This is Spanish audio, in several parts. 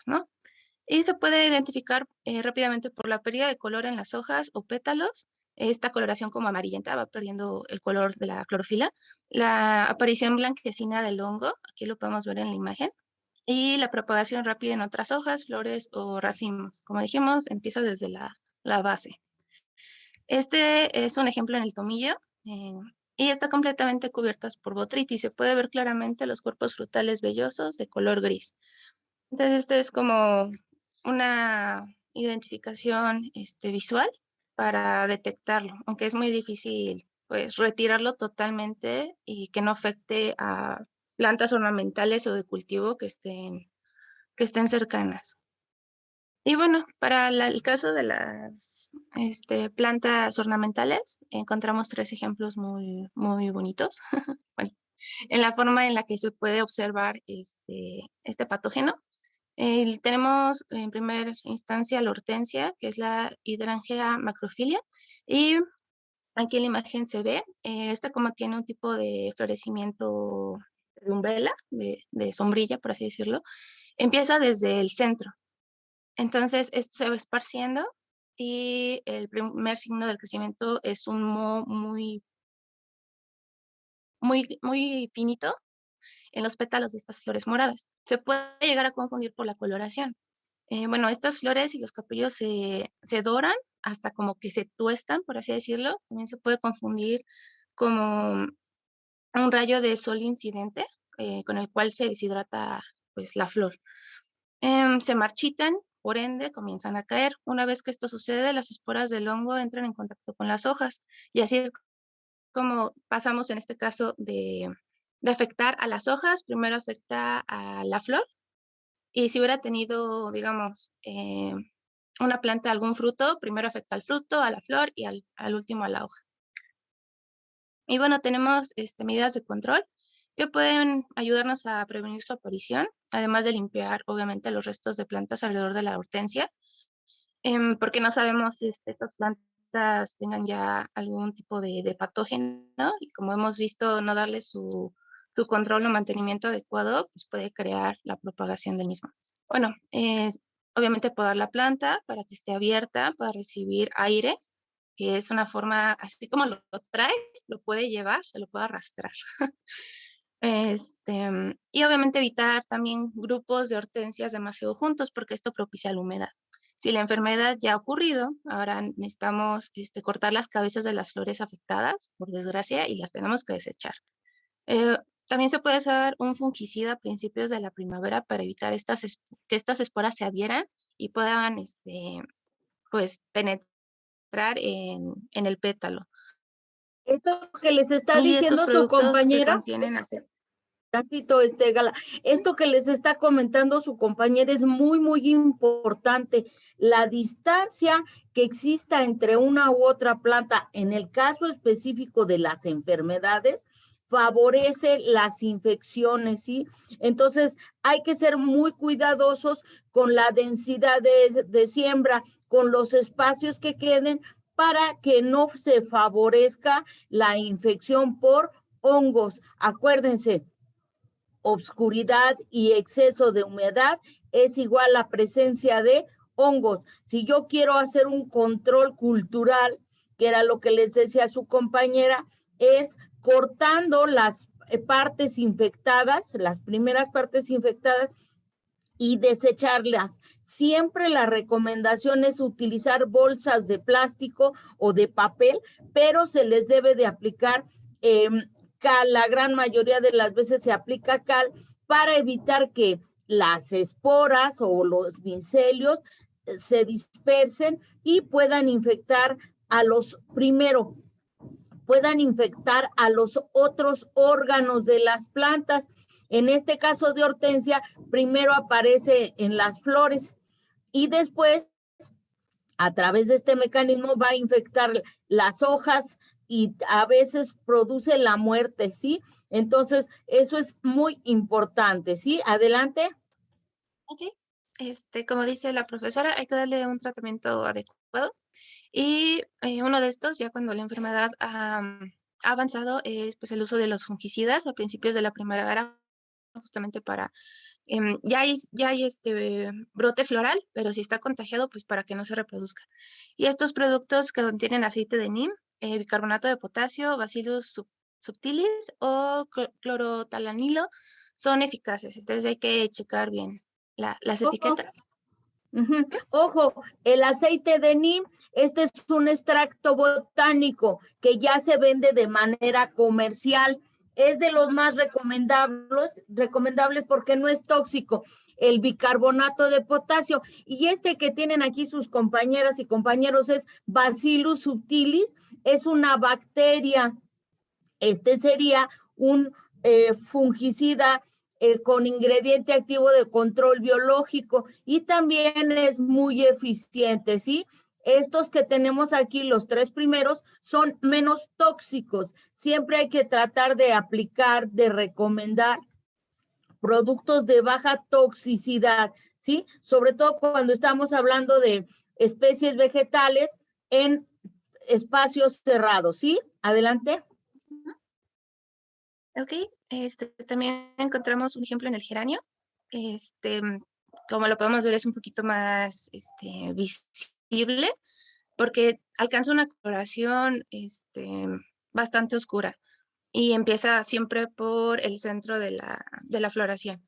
¿no? Y se puede identificar rápidamente por la pérdida de color en las hojas o pétalos. Esta coloración como amarillenta va perdiendo el color de la clorofila. La aparición blanquecina del hongo, aquí lo podemos ver en la imagen. Y la propagación rápida en otras hojas, flores o racimos. Como dijimos, empieza desde la base. Este es un ejemplo en el tomillo y está completamente cubiertas por botrytis. Se puede ver claramente los cuerpos frutales vellosos de color gris. Entonces, este es como una identificación visual para detectarlo, aunque es muy difícil pues retirarlo totalmente y que no afecte a plantas ornamentales o de cultivo que estén cercanas. Y bueno, para el caso de las plantas ornamentales, encontramos tres ejemplos muy bonitos. Bueno, en la forma en la que se puede observar este patógeno. Tenemos en primera instancia la hortensia, que es la Hydrangea macrophylla, y aquí en la imagen se ve, esta como tiene un tipo de florecimiento de umbela, de sombrilla, por así decirlo, empieza desde el centro. Entonces, esto se va esparciendo y el primer signo del crecimiento es un moho muy finito en los pétalos de estas flores moradas. Se puede llegar a confundir por la coloración. Bueno, estas flores y los capullos se doran hasta como que se tuestan, por así decirlo. También se puede confundir como un rayo de sol incidente, con el cual se deshidrata pues la flor. Se marchitan, por ende comienzan a caer. Una vez que esto sucede, las esporas del hongo entran en contacto con las hojas y así es como pasamos en este caso de afectar a las hojas, primero afecta a la flor y si hubiera tenido, digamos, una planta algún fruto, primero afecta al fruto, a la flor y al último a la hoja. Y bueno, tenemos medidas de control que pueden ayudarnos a prevenir su aparición, además de limpiar, obviamente, los restos de plantas alrededor de la hortensia, porque no sabemos si estas plantas tengan ya algún tipo de patógeno y como hemos visto, no darle su control o mantenimiento adecuado, pues puede crear la propagación del mismo. Bueno, obviamente podar la planta para que esté abierta, para recibir aire, que es una forma, así como lo trae, lo puede llevar, se lo puede arrastrar. Y obviamente evitar también grupos de hortensias demasiado juntos, porque esto propicia la humedad. Si la enfermedad ya ha ocurrido, ahora necesitamos cortar las cabezas de las flores afectadas, por desgracia, y las tenemos que desechar. Eh, También se puede usar un fungicida a principios de la primavera para evitar que estas esporas se adhieran y puedan pues, penetrar en el pétalo. Esto que les está Y estos diciendo su productos que compañera, contienen aceite. tantito, Gala, esto que les está comentando su compañera es muy, muy importante. La distancia que exista entre una u otra planta, en el caso específico de las enfermedades, favorece las infecciones, ¿sí? Entonces, hay que ser muy cuidadosos con la densidad de siembra, con los espacios que queden para que no se favorezca la infección por hongos. Acuérdense, obscuridad y exceso de humedad es igual a presencia de hongos. Si yo quiero hacer un control cultural, que era lo que les decía su compañera, es cortando las partes infectadas, las primeras partes infectadas, y desecharlas. Siempre la recomendación es utilizar bolsas de plástico o de papel, pero se les debe de aplicar cal. La gran mayoría de las veces se aplica cal para evitar que las esporas o los micelios se dispersen y puedan infectar a los, primero, puedan infectar a los otros órganos de las plantas. En este caso de hortensia, primero aparece en las flores y después, a través de este mecanismo, va a infectar las hojas y a veces produce la muerte, ¿sí? Entonces, eso es muy importante, ¿sí? Adelante. Ok. Como dice la profesora, hay que darle un tratamiento adecuado. Y uno de estos, ya cuando la enfermedad ha avanzado, es pues, el uso de los fungicidas a principios de la primavera, justamente para Ya hay brote floral, pero si está contagiado, pues para que no se reproduzca. Y estos productos que contienen aceite de neem, bicarbonato de potasio, Bacillus subtilis o clorotalanilo son eficaces. Entonces hay que checar bien las Ojo, etiquetas. ojo, el aceite de neem, este es un extracto botánico que ya se vende de manera comercial. Es de los más recomendables porque no es tóxico. El bicarbonato de potasio. Y este que tienen aquí sus compañeras y compañeros es Bacillus subtilis, es una bacteria. Este sería un fungicida con ingrediente activo de control biológico y también es muy eficiente, ¿sí? Estos que tenemos aquí, los 3 primeros, son menos tóxicos. Siempre hay que tratar de aplicar, de recomendar productos de baja toxicidad, ¿sí? Sobre todo cuando estamos hablando de especies vegetales en espacios cerrados, ¿sí? Adelante. Ok, también encontramos un ejemplo en el geranio. Este, Como lo podemos ver, es un poquito más visible porque alcanza una coloración bastante oscura y empieza siempre por el centro de la floración.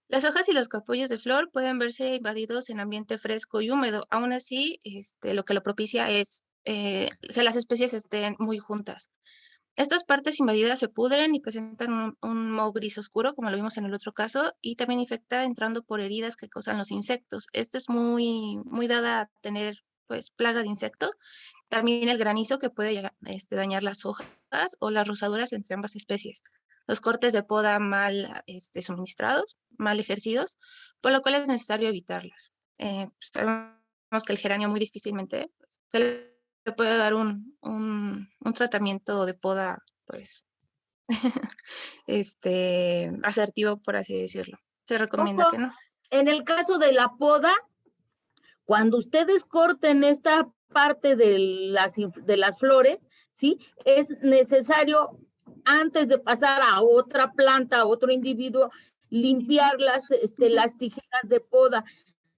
Las hojas y los capullos de flor pueden verse invadidos en ambiente fresco y húmedo. Aún así, lo que lo propicia es que las especies estén muy juntas. Estas partes invadidas se pudren y presentan un moho gris oscuro, como lo vimos en el otro caso, y también infecta entrando por heridas que causan los insectos. Esta es muy dada a tener pues plaga de insecto. También el granizo que puede dañar las hojas o las rosaduras entre ambas especies. Los cortes de poda mal suministrados, mal ejercidos, por lo cual es necesario evitarlas. Pues, sabemos que el geranio muy difícilmente pues, se le puede dar un tratamiento de poda, pues, asertivo, por así decirlo. Se recomienda que Ojo, no. en el caso de la poda, cuando ustedes corten esta parte de las flores, ¿sí? Es necesario, antes de pasar a otra planta, a otro individuo, limpiar las tijeras de poda.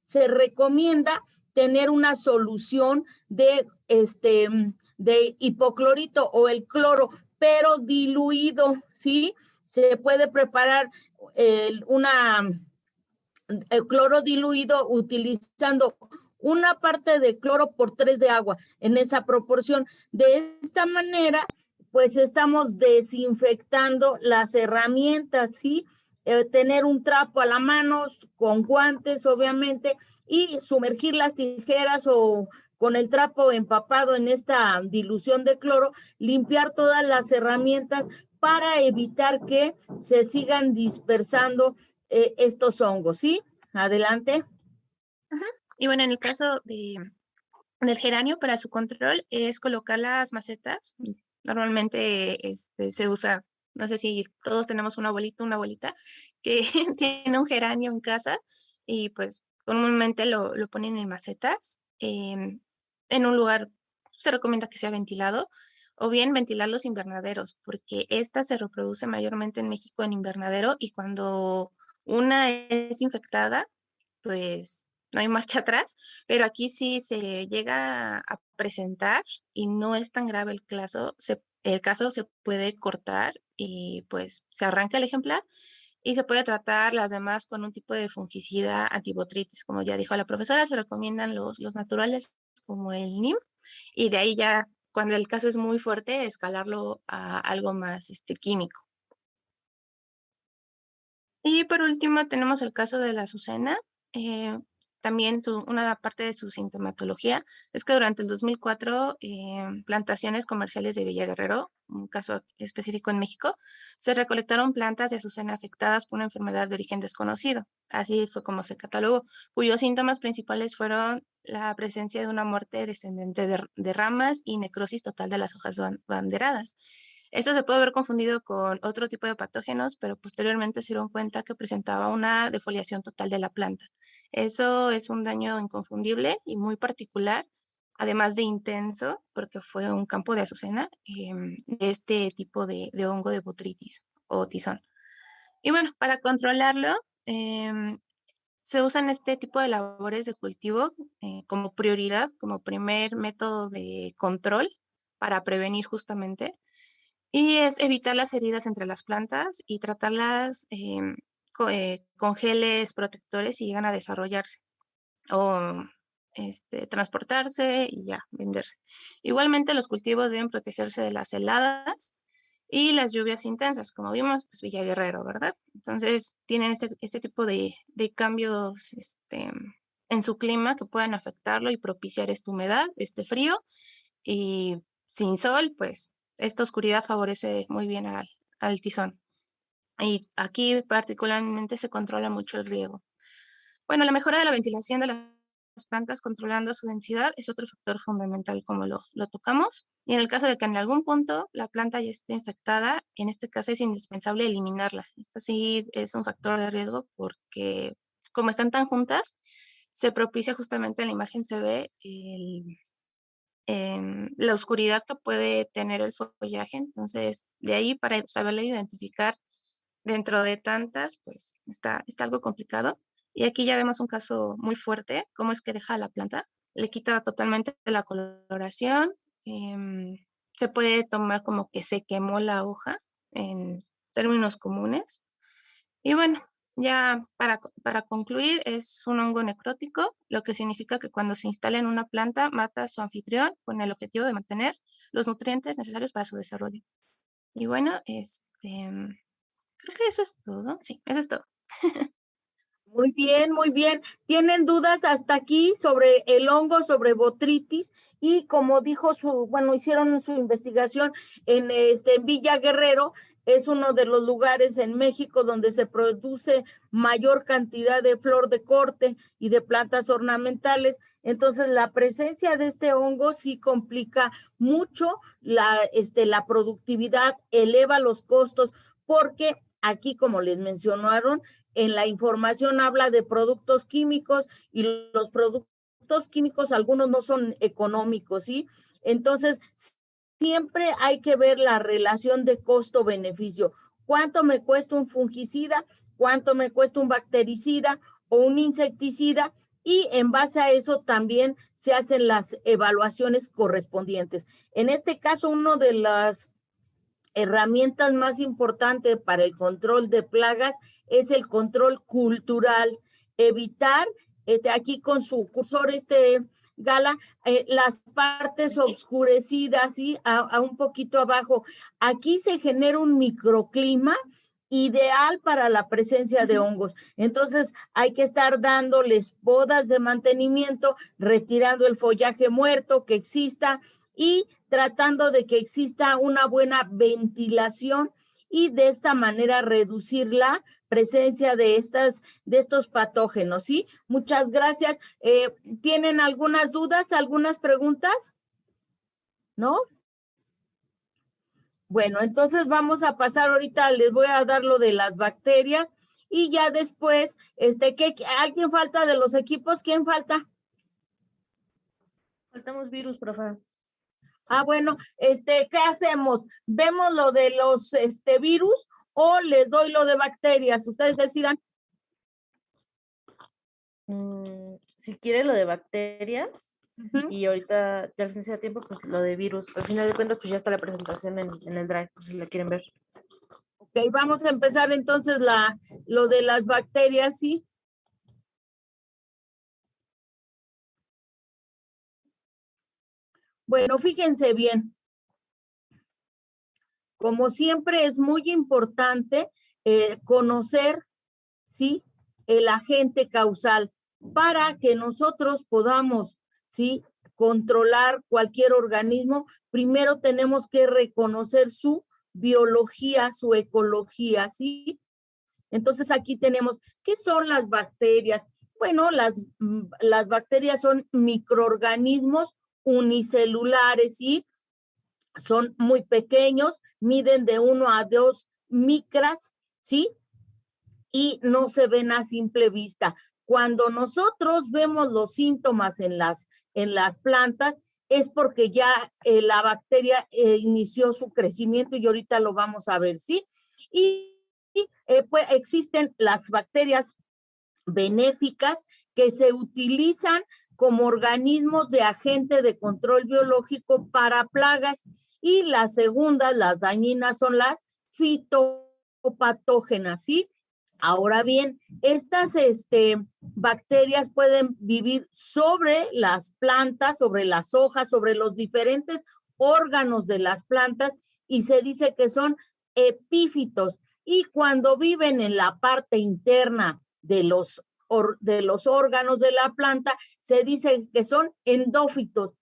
Se recomienda tener una solución de hipoclorito o el cloro, pero diluido, ¿sí? Se puede preparar el cloro diluido utilizando una parte de cloro por 3 de agua en esa proporción. De esta manera, pues estamos desinfectando las herramientas, ¿sí? Tener un trapo a la mano con guantes, obviamente, y sumergir las tijeras o con el trapo empapado en esta dilución de cloro, limpiar todas las herramientas para evitar que se sigan dispersando estos hongos, ¿sí? Adelante. Ajá. Y bueno, en el caso del geranio, para su control es colocar las macetas. Normalmente se usa, no sé si todos tenemos un abuelito, una abuelita que tiene un geranio en casa y pues comúnmente lo ponen en macetas. En un lugar se recomienda que sea ventilado o bien ventilar los invernaderos porque esta se reproduce mayormente en México en invernadero y cuando una es infectada, pues no hay marcha atrás, pero aquí sí se llega a presentar y no es tan grave el caso se puede cortar y pues se arranca el ejemplar y se puede tratar las demás con un tipo de fungicida antibotritis. Como ya dijo la profesora, se recomiendan los naturales como el NIM y de ahí ya cuando el caso es muy fuerte, escalarlo a algo más químico. Y por último tenemos el caso de la azucena. Eh, También una parte de su sintomatología es que durante el 2004 plantaciones comerciales de Villa Guerrero, un caso específico en México, se recolectaron plantas de azucena afectadas por una enfermedad de origen desconocido. Así fue como se catalogó, cuyos síntomas principales fueron la presencia de una muerte descendente de ramas y necrosis total de las hojas banderadas. Esto se puede haber confundido con otro tipo de patógenos, pero posteriormente se dieron cuenta que presentaba una defoliación total de la planta. Eso es un daño inconfundible y muy particular, además de intenso, porque fue un campo de azucena, de este tipo de hongo de botrytis o tizón. Y bueno, para controlarlo, se usan este tipo de labores de cultivo como prioridad, como primer método de control para prevenir justamente, y es evitar las heridas entre las plantas y tratarlas con geles protectores si llegan a desarrollarse o transportarse y ya, venderse. Igualmente los cultivos deben protegerse de las heladas y las lluvias intensas, como vimos, pues Villa Guerrero, ¿verdad? Entonces tienen este tipo de cambios en su clima que puedan afectarlo y propiciar esta humedad, este frío, y sin sol, pues esta oscuridad favorece muy bien al tizón. Y aquí particularmente se controla mucho el riego. Bueno, la mejora de la ventilación de las plantas controlando su densidad es otro factor fundamental, como lo tocamos. Y en el caso de que en algún punto la planta ya esté infectada, en este caso es indispensable eliminarla. Esto sí es un factor de riesgo porque como están tan juntas, se propicia justamente en la imagen, se ve la oscuridad que puede tener el follaje. Entonces, de ahí para saberle identificar dentro de tantas, pues está algo complicado. Y aquí ya vemos un caso muy fuerte, cómo es que deja la planta, le quita totalmente la coloración, se puede tomar como que se quemó la hoja en términos comunes. Y bueno, ya para concluir, es un hongo necrótico, lo que significa que cuando se instala en una planta, mata a su anfitrión con el objetivo de mantener los nutrientes necesarios para su desarrollo. Y bueno, creo que eso es todo. Sí, eso es todo. Muy bien, muy bien. ¿Tienen dudas hasta aquí sobre el hongo, sobre botritis? Y como dijo hicieron su investigación en Villa Guerrero, es uno de los lugares en México donde se produce mayor cantidad de flor de corte y de plantas ornamentales. Entonces, la presencia de este hongo sí complica mucho la productividad, eleva los costos, porque aquí, como les mencionaron, en la información habla de productos químicos y los productos químicos algunos no son económicos, ¿sí? Entonces, siempre hay que ver la relación de costo-beneficio. ¿Cuánto me cuesta un fungicida? ¿Cuánto me cuesta un bactericida o un insecticida? Y en base a eso también se hacen las evaluaciones correspondientes. En este caso, uno de las herramientas más importantes para el control de plagas es el control cultural, evitar, aquí con su cursor, Gala, las partes oscurecidas, ¿sí? A un poquito abajo. Aquí se genera un microclima ideal para la presencia de hongos. Entonces, hay que estar dándoles podas de mantenimiento, retirando el follaje muerto que exista y tratando de que exista una buena ventilación y de esta manera reducir la presencia de estos patógenos, ¿sí? Muchas gracias. ¿Tienen algunas dudas, algunas preguntas? ¿No? Bueno, entonces vamos a pasar ahorita, les voy a dar lo de las bacterias y ya después, ¿alguien falta de los equipos? ¿Quién falta? Faltamos virus, profe. Bueno, ¿qué hacemos? ¿Vemos lo de los virus o les doy lo de bacterias? Ustedes decidan. Si quiere lo de bacterias, y ahorita ya al sea tiempo, pues lo de virus. Al final de cuentas, pues ya está la presentación en el Drive, si la quieren ver. Ok, vamos a empezar entonces lo de las bacterias, ¿sí? Bueno, fíjense bien. Como siempre es muy importante conocer, ¿sí?, el agente causal para que nosotros podamos, ¿sí?, controlar cualquier organismo. Primero tenemos que reconocer su biología, su ecología, ¿sí? Entonces aquí tenemos, ¿qué son las bacterias? Bueno, las bacterias son microorganismos unicelulares, ¿sí? Son muy pequeños, miden de 1 a 2 micras, ¿sí? Y no se ven a simple vista. Cuando nosotros vemos los síntomas en las plantas, es porque ya la bacteria inició su crecimiento y ahorita lo vamos a ver, ¿sí? Y pues existen las bacterias benéficas que se utilizan como organismos de agente de control biológico para plagas, y las segundas, las dañinas, son las fitopatógenas, ¿sí? Ahora bien, estas bacterias pueden vivir sobre las plantas, sobre las hojas, sobre los diferentes órganos de las plantas, y se dice que son epífitos. Y cuando viven en la parte interna de los órganos de la planta, se dice que son endófitos.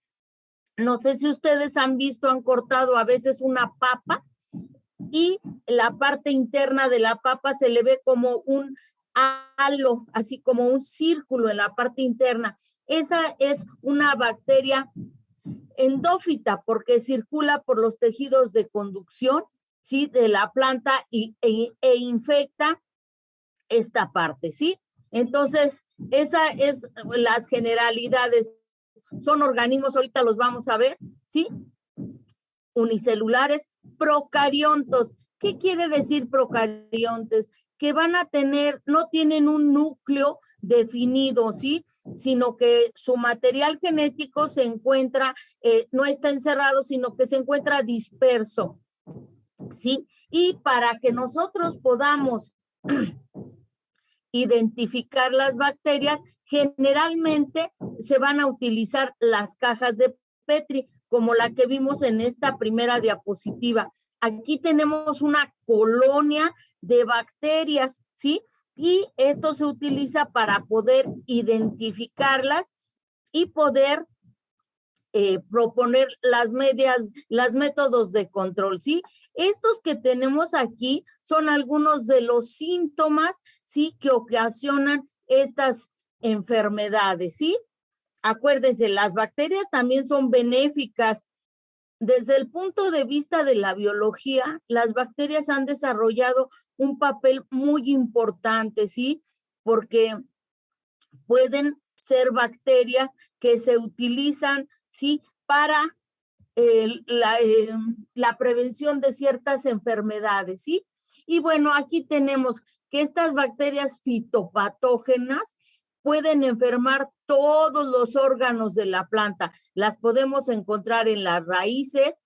No sé si ustedes han visto, han cortado a veces una papa, y la parte interna de la papa se le ve como un halo, así como un círculo en la parte interna. Esa es una bacteria endófita porque circula por los tejidos de conducción, ¿sí?, de la planta e infecta esta parte, ¿sí? Entonces, esa es las generalidades. Son organismos, ahorita los vamos a ver, ¿sí?, unicelulares, procariontos. ¿Qué quiere decir procariontes? Que van a tener, no tienen un núcleo definido, ¿sí?, sino que su material genético se encuentra, no está encerrado, sino que se encuentra disperso, ¿sí? Y para que nosotros podamos identificar las bacterias, generalmente se van a utilizar las cajas de Petri, como la que vimos en esta primera diapositiva. Aquí tenemos una colonia de bacterias, ¿sí? Y esto se utiliza para poder identificarlas y poder proponer las métodos de control, ¿sí? Estos que tenemos aquí son algunos de los síntomas, ¿sí?, que ocasionan estas enfermedades, ¿sí? Acuérdense, las bacterias también son benéficas. Desde el punto de vista de la biología, las bacterias han desarrollado un papel muy importante, ¿sí? Porque pueden ser bacterias que se utilizan, ¿sí?, para la prevención de ciertas enfermedades, ¿sí? Y bueno, aquí tenemos que estas bacterias fitopatógenas pueden enfermar todos los órganos de la planta. Las podemos encontrar en las raíces,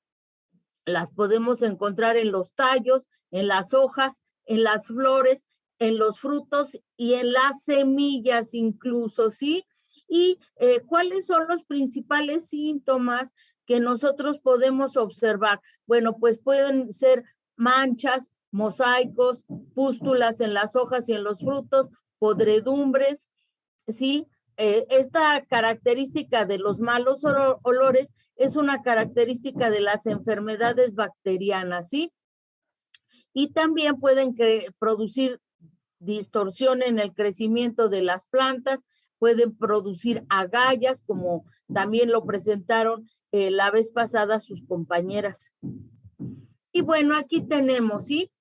las podemos encontrar en los tallos, en las hojas, en las flores, en los frutos y en las semillas incluso, ¿sí? ¿Y cuáles son los principales síntomas que nosotros podemos observar? Bueno, pues pueden ser manchas, mosaicos, pústulas en las hojas y en los frutos, podredumbres, ¿sí? Esta característica de los malos olores es una característica de las enfermedades bacterianas, ¿sí? Y también pueden producir distorsión en el crecimiento de las plantas, pueden producir agallas, como también lo presentaron la vez pasada sus compañeras. Y bueno, aquí tenemos, ¿sí?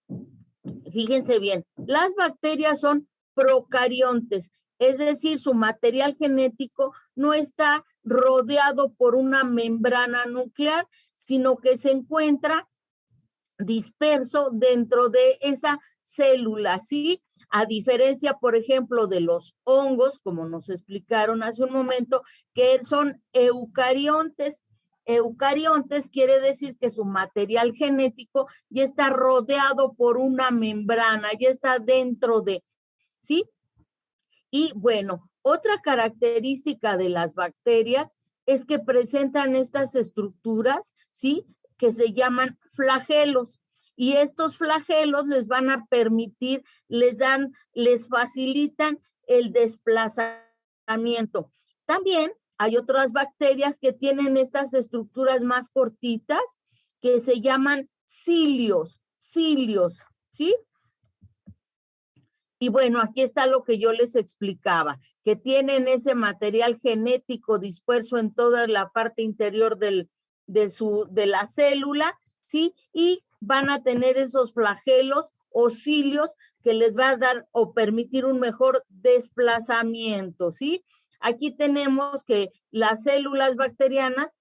Fíjense bien, las bacterias son procariontes, es decir, su material genético no está rodeado por una membrana nuclear, sino que se encuentra disperso dentro de esa célula, ¿sí? A diferencia, por ejemplo, de los hongos, como nos explicaron hace un momento, que son eucariontes. Eucariontes quiere decir que su material genético ya está rodeado por una membrana, ya está dentro de, ¿sí? Y bueno, otra característica de las bacterias es que presentan estas estructuras, ¿sí?, que se llaman flagelos. Y estos flagelos les van a permitir, les facilitan el desplazamiento. También hay otras bacterias que tienen estas estructuras más cortitas que se llaman cilios, ¿sí? Y bueno, aquí está lo que yo les explicaba, que tienen ese material genético disperso en toda la parte interior de la célula, ¿sí? Y van a tener esos flagelos o cilios que les va a dar o permitir un mejor desplazamiento, ¿sí? Aquí tenemos que las células bacterianas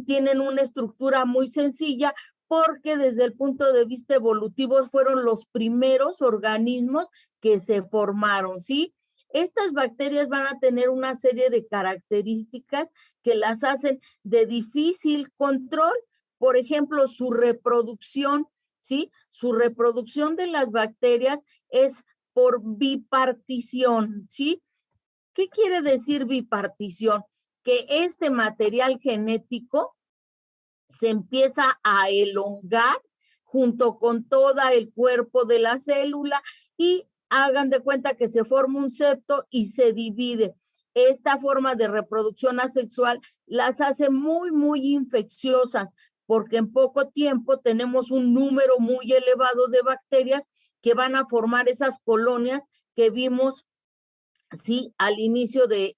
tienen una estructura muy sencilla porque desde el punto de vista evolutivo fueron los primeros organismos que se formaron, ¿sí? Estas bacterias van a tener una serie de características que las hacen de difícil control. Por ejemplo, su reproducción, ¿sí? Su reproducción de las bacterias es por bipartición, ¿sí? ¿Qué quiere decir bipartición? Que este material genético se empieza a elongar junto con todo el cuerpo de la célula y hagan de cuenta que se forma un septo y se divide. Esta forma de reproducción asexual las hace muy, muy infecciosas, porque en poco tiempo tenemos un número muy elevado de bacterias que van a formar esas colonias que vimos, sí, al inicio de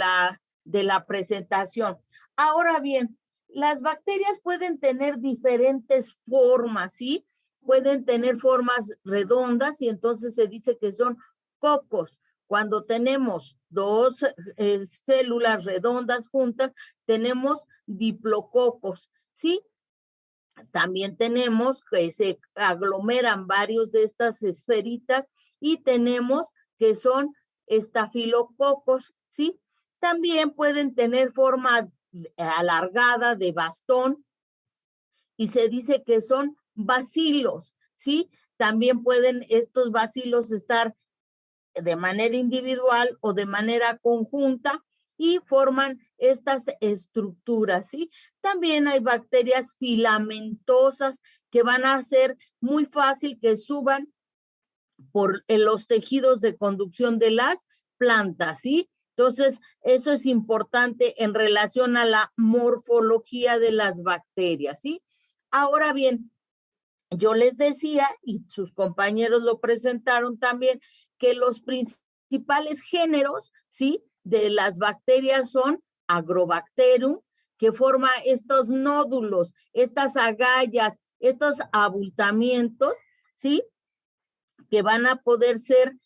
la presentación. Ahora bien, las bacterias pueden tener diferentes formas, ¿sí? Pueden tener formas redondas y entonces se dice que son cocos. Cuando tenemos dos células redondas juntas, tenemos diplococos, ¿sí? También tenemos que se aglomeran varios de estas esferitas y tenemos que son estafilococos, ¿sí? También pueden tener forma alargada de bastón y se dice que son bacilos, ¿sí? También pueden estos bacilos estar de manera individual o de manera conjunta y forman estas estructuras, ¿sí? También hay bacterias filamentosas que van a hacer muy fácil que suban por los tejidos de conducción de las plantas, ¿sí? Entonces, eso es importante en relación a la morfología de las bacterias, ¿sí? Ahora bien, yo les decía, y sus compañeros lo presentaron también, que los principales géneros, ¿sí?, de las bacterias son Agrobacterium, que forma estos nódulos, estas agallas, estos abultamientos, ¿sí?, que van a poder ser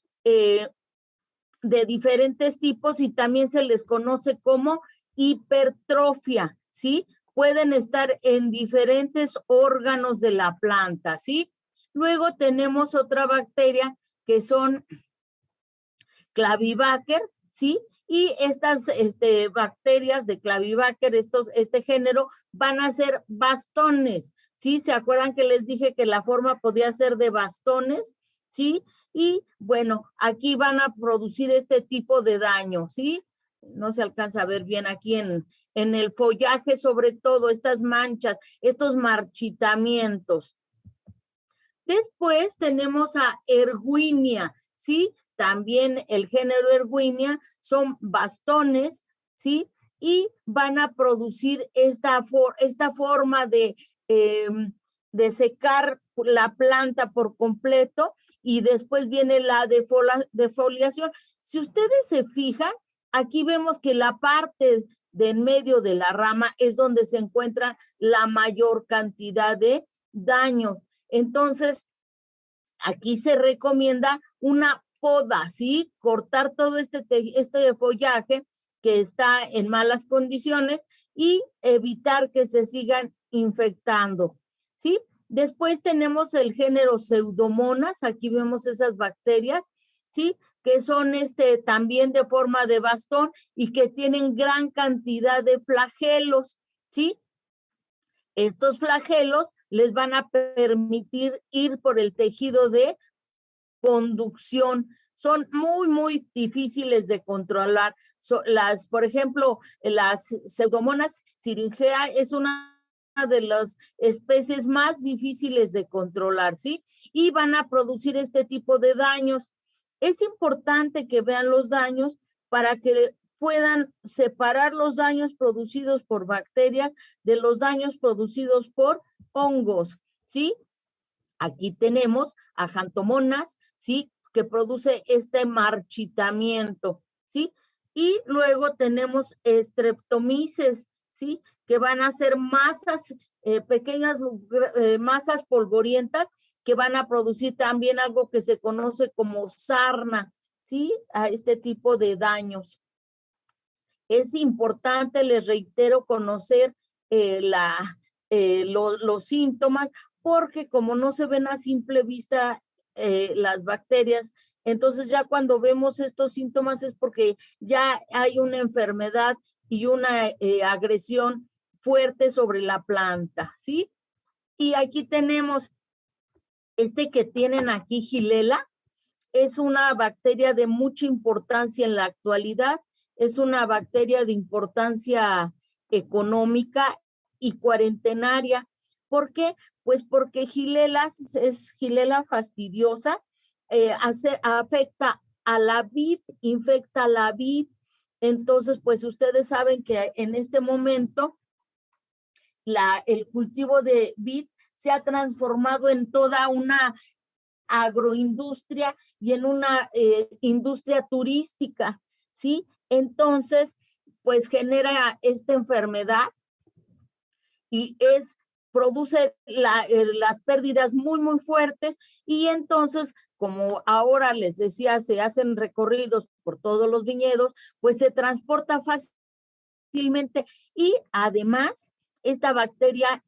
de diferentes tipos y también se les conoce como hipertrofia, ¿sí? Pueden estar en diferentes órganos de la planta, ¿sí? Luego tenemos otra bacteria que son Clavivaker, ¿sí? Y estas bacterias de Clavivaker, este género, van a ser bastones, ¿sí? ¿Se acuerdan que les dije que la forma podía ser de bastones? ¿Sí? Y bueno, aquí van a producir este tipo de daño, ¿sí? No se alcanza a ver bien aquí en el follaje, sobre todo estas manchas, estos marchitamientos. Después tenemos a Erwinia, ¿sí? También el género Erwinia son bastones, ¿sí? Y van a producir esta forma de secar la planta por completo y después viene la defoliación. Si ustedes se fijan, aquí vemos que la parte de en medio de la rama es donde se encuentra la mayor cantidad de daños. Entonces, aquí se recomienda una poda, ¿sí? Cortar todo este follaje que está en malas condiciones y evitar que se sigan infectando, ¿sí? Después tenemos el género Pseudomonas, aquí vemos esas bacterias, ¿sí? Que son también de forma de bastón y que tienen gran cantidad de flagelos, ¿sí? Estos flagelos les van a permitir ir por el tejido de conducción. Son muy, muy difíciles de controlar. Por ejemplo, las Pseudomonas syringea es una de las especies más difíciles de controlar, ¿sí? Y van a producir este tipo de daños. Es importante que vean los daños para que puedan separar los daños producidos por bacterias de los daños producidos por hongos, ¿sí? Aquí tenemos a Xanthomonas, ¿sí? Que produce este marchitamiento, ¿sí? Y luego tenemos Streptomyces, ¿sí? Que van a ser masas, pequeñas masas polvorientas que van a producir también algo que se conoce como sarna, ¿sí? A este tipo de daños. Es importante, les reitero, conocer los síntomas, porque como no se ven a simple vista las bacterias, entonces ya cuando vemos estos síntomas es porque ya hay una enfermedad y una agresión fuerte sobre la planta, ¿sí? Y aquí tenemos que tienen aquí, Gilela, es una bacteria de mucha importancia en la actualidad, es una bacteria de importancia económica y cuarentenaria. ¿Por qué? Pues porque Gilela es Gilela fastidiosa, afecta a la vid, infecta a la vid. Entonces, pues ustedes saben que en este momento el cultivo de vid se ha transformado en toda una agroindustria y en una industria turística, ¿sí? Entonces, pues genera esta enfermedad y produce las pérdidas muy, muy fuertes, y entonces, como ahora les decía, se hacen recorridos por todos los viñedos, pues se transporta fácilmente, y además esta bacteria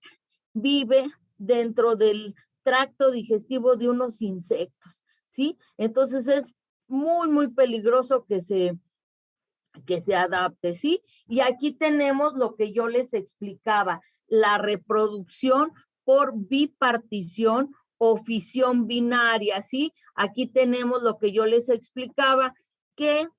vive dentro del tracto digestivo de unos insectos, ¿sí? Entonces es muy, muy peligroso que se adapte, ¿sí? Y aquí tenemos lo que yo les explicaba, la reproducción por bipartición o fisión binaria, ¿sí? Aquí tenemos lo que yo les explicaba, que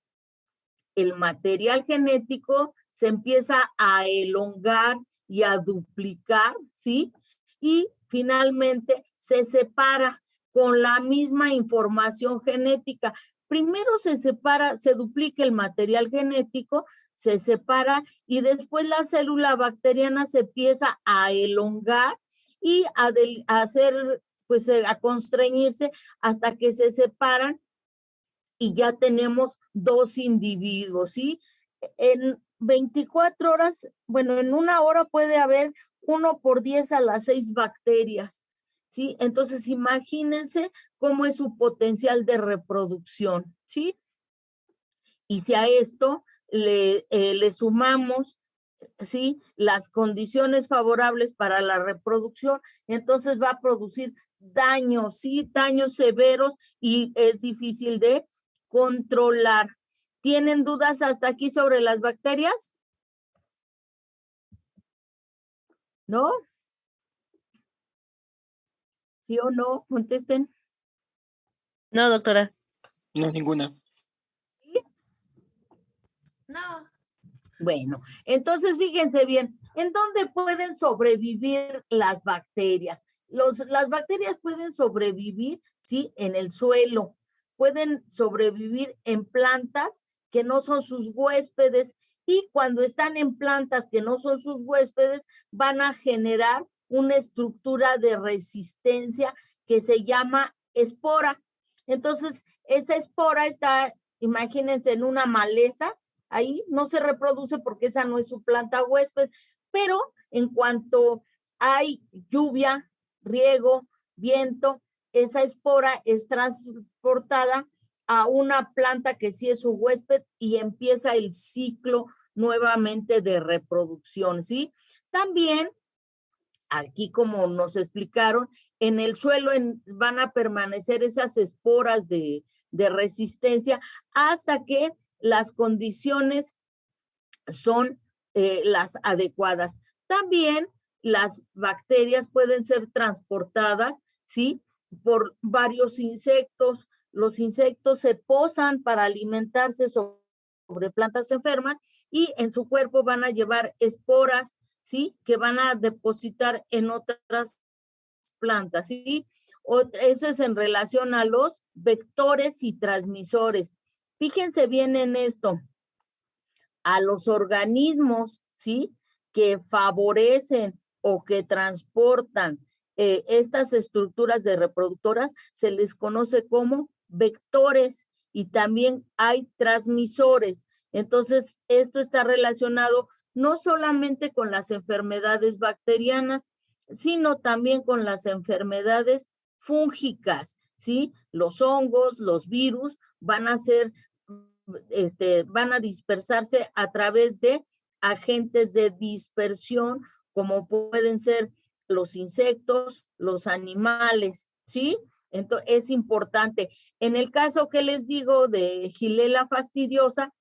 el material genético se empieza a elongar y a duplicar, ¿sí? Y finalmente se separa con la misma información genética. Primero se separa, se duplica el material genético, se separa, y después la célula bacteriana se empieza a elongar y a hacer, pues a constreñirse hasta que se separan y ya tenemos dos individuos, ¿sí? En 24 horas, bueno, en una hora puede haber 1 por 10 a las 6 bacterias, ¿sí? Entonces, imagínense cómo es su potencial de reproducción, ¿sí? Y si a esto le sumamos, ¿sí?, las condiciones favorables para la reproducción, entonces va a producir daños, ¿sí? Daños severos, y es difícil de controlar. ¿Tienen dudas hasta aquí sobre las bacterias? ¿No? ¿Sí o no? Contesten. No, doctora. No, ninguna. ¿Sí? No. Bueno, entonces fíjense bien, ¿en dónde pueden sobrevivir las bacterias? Las bacterias pueden sobrevivir, ¿sí?, en el suelo, pueden sobrevivir en plantas que no son sus huéspedes, y cuando están en plantas que no son sus huéspedes, van a generar una estructura de resistencia que se llama espora. Entonces, esa espora está, imagínense, en una maleza. Ahí no se reproduce porque esa no es su planta huésped, pero en cuanto hay lluvia, riego, viento, esa espora es transportada a una planta que sí es su huésped y empieza el ciclo nuevamente de reproducción, ¿sí? También, aquí como nos explicaron, en el suelo van a permanecer esas esporas de resistencia hasta que las condiciones son las adecuadas. También las bacterias pueden ser transportadas, ¿sí?, por varios insectos. Los insectos se posan para alimentarse sobre plantas enfermas, y en su cuerpo van a llevar esporas, ¿sí?, que van a depositar en otras plantas, ¿sí? Eso es en relación a los vectores y transmisores. Fíjense bien en esto. A los organismos, ¿sí?, que favorecen o que transportan estas estructuras de reproductoras, se les conoce como vectores, y también hay transmisores. Entonces, esto está relacionado no solamente con las enfermedades bacterianas, sino también con las enfermedades fúngicas, ¿sí? Los hongos, los virus van a ser van a dispersarse a través de agentes de dispersión como pueden ser los insectos, los animales, ¿sí? Entonces, es importante. En el caso que les digo de Xylella fastidiosa,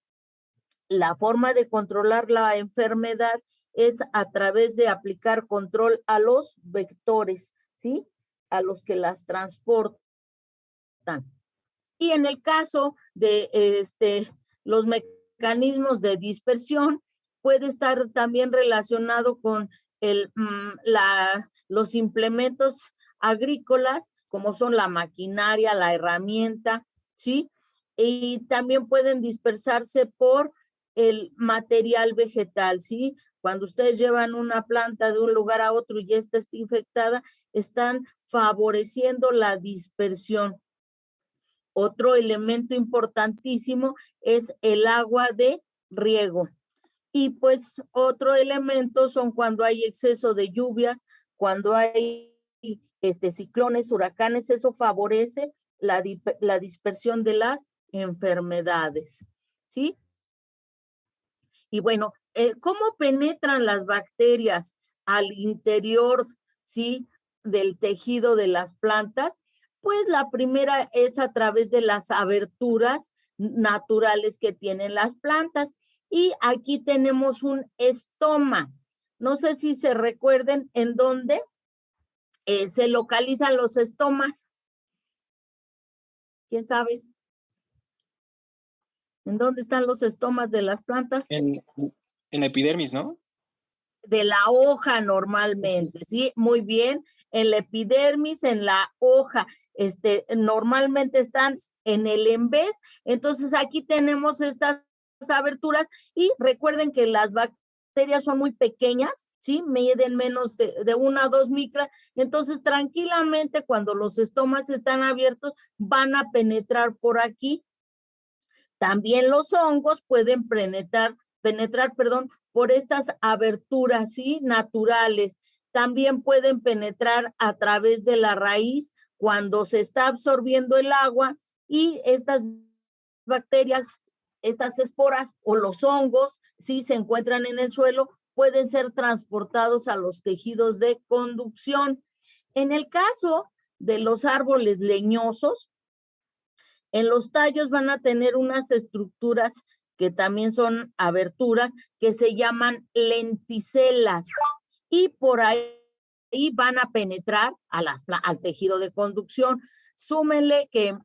la forma de controlar la enfermedad es a través de aplicar control a los vectores, ¿sí? A los que las transportan. Y en el caso de los mecanismos de dispersión, puede estar también relacionado con los implementos agrícolas, como son la maquinaria, la herramienta, ¿sí? Y también pueden dispersarse por el material vegetal, ¿sí? Cuando ustedes llevan una planta de un lugar a otro y esta está infectada, están favoreciendo la dispersión. Otro elemento importantísimo es el agua de riego. Y pues otro elemento son cuando hay exceso de lluvias, cuando hay ciclones, huracanes, eso favorece la dispersión de las enfermedades, ¿sí? Y bueno, ¿cómo penetran las bacterias al interior, ¿sí?, del tejido de las plantas? Pues la primera es a través de las aberturas naturales que tienen las plantas. Y aquí tenemos un estoma. No sé si se recuerden en dónde se localizan los estomas. ¿Quién sabe? ¿En dónde están los estomas de las plantas? En la epidermis, ¿no? De la hoja normalmente, ¿sí? Muy bien. En la epidermis, en la hoja, normalmente están en el envés. Entonces aquí tenemos estas aberturas y recuerden que las bacterias son muy pequeñas, ¿sí? Miden menos de 1 a 2 micras. Entonces tranquilamente cuando los estomas están abiertos van a penetrar por aquí. También los hongos pueden penetrar, por estas aberturas, ¿sí?, naturales. También pueden penetrar a través de la raíz cuando se está absorbiendo el agua y estas bacterias, estas esporas o los hongos, si se encuentran en el suelo, pueden ser transportados a los tejidos de conducción. En el caso de los árboles leñosos, en los tallos van a tener unas estructuras que también son aberturas, que se llaman lenticelas, y por ahí van a penetrar al tejido de conducción. Súmenle que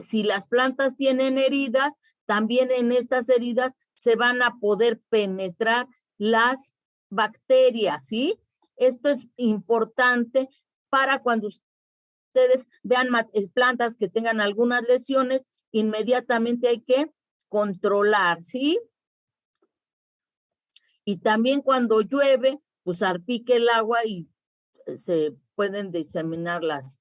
si las plantas tienen heridas, también en estas heridas se van a poder penetrar las bacterias, ¿sí? Esto es importante para cuando ustedes vean plantas que tengan algunas lesiones, inmediatamente hay que controlar, ¿sí? Y también cuando llueve, pues salpique el agua y se pueden diseminar las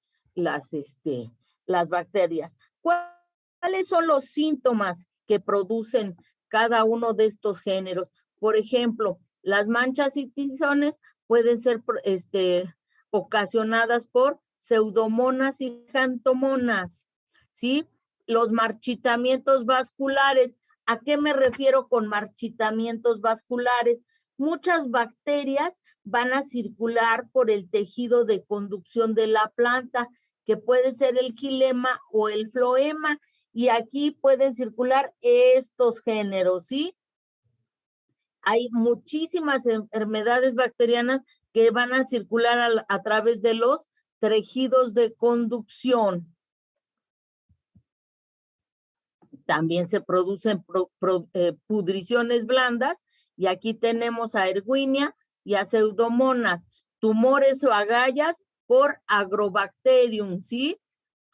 bacterias. ¿Cuáles son los síntomas que producen cada uno de estos géneros? Por ejemplo, las manchas y tizones pueden ser ocasionadas por pseudomonas y xanthomonas, ¿sí? Los marchitamientos vasculares. ¿A qué me refiero con marchitamientos vasculares? Muchas bacterias van a circular por el tejido de conducción de la planta, que puede ser el xilema o el floema, y aquí pueden circular estos géneros, ¿sí? Hay muchísimas enfermedades bacterianas que van a circular a través de los tejidos de conducción. También se producen pudriciones blandas, y aquí tenemos a Erwinia y a Pseudomonas, tumores o agallas por Agrobacterium, ¿sí?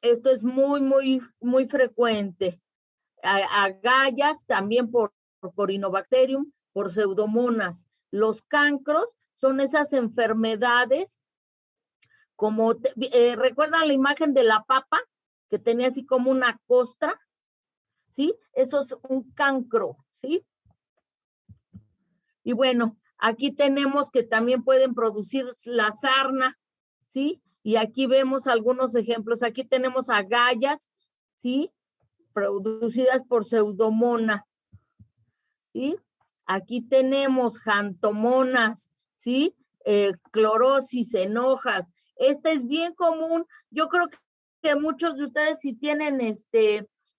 Esto es muy, muy, muy frecuente. Agallas también por Corynebacterium, por Pseudomonas. Los cancros son esas enfermedades como, ¿recuerdan la imagen de la papa que tenía así como una costra? ¿Sí? Eso es un cancro, ¿sí? Y bueno, aquí tenemos que también pueden producir la sarna, ¿sí? Y aquí vemos algunos ejemplos. Aquí tenemos agallas, ¿sí?, producidas por Pseudomona, ¿sí? Aquí tenemos xanthomonas, ¿sí? Clorosis en hojas. Este es bien común. Yo creo que muchos de ustedes, si tienen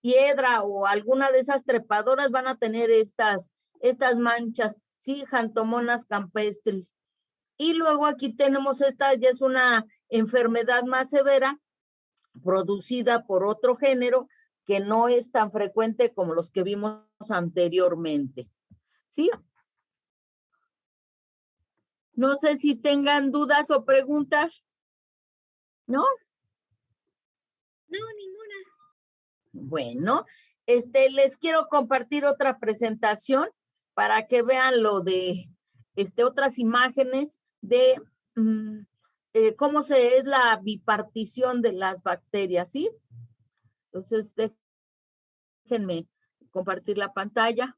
hiedra o alguna de esas trepadoras, van a tener estas manchas, ¿sí? Xanthomonas campestris. Y luego aquí tenemos esta, ya es una enfermedad más severa, producida por otro género que no es tan frecuente como los que vimos anteriormente. ¿Sí? No sé si tengan dudas o preguntas. ¿No? No, ninguna. Bueno, les quiero compartir otra presentación para que vean lo de otras imágenes de cómo es la bipartición de las bacterias, ¿sí? Entonces, déjenme compartir la pantalla.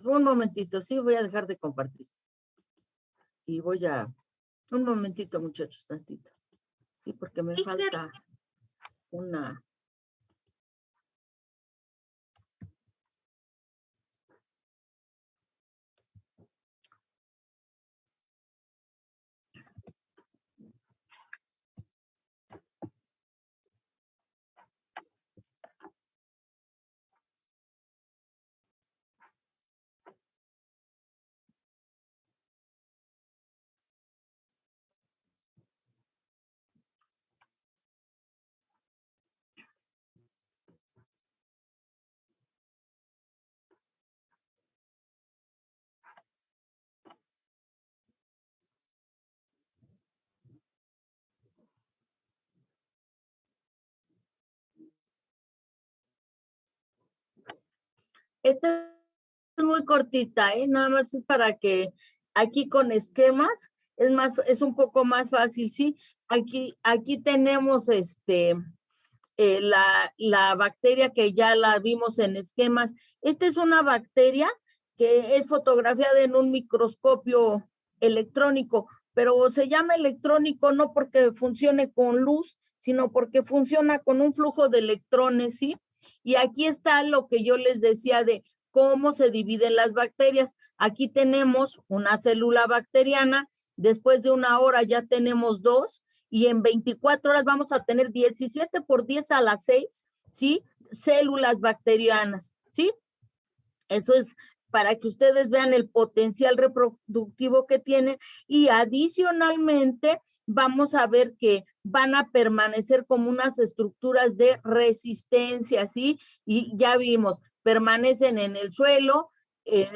Un momentito, sí, voy a dejar de compartir. Y un momentito, muchachos, tantito. Sí, porque me falta una. Esta es muy cortita, nada más es para que aquí con esquemas es un poco más fácil, ¿sí? Aquí tenemos la bacteria que ya la vimos en esquemas. Esta es una bacteria que es fotografiada en un microscopio electrónico, pero se llama electrónico no porque funcione con luz, sino porque funciona con un flujo de electrones, ¿sí? Y aquí está lo que yo les decía de cómo se dividen las bacterias. Aquí tenemos una célula bacteriana, después de 1 hora ya tenemos 2, y en 24 horas vamos a tener 17 por 10 a la 6, ¿sí? Células bacterianas, ¿sí? Eso es para que ustedes vean el potencial reproductivo que tienen, y adicionalmente vamos a ver que van a permanecer como unas estructuras de resistencia, ¿sí? Y ya vimos, permanecen en el suelo, en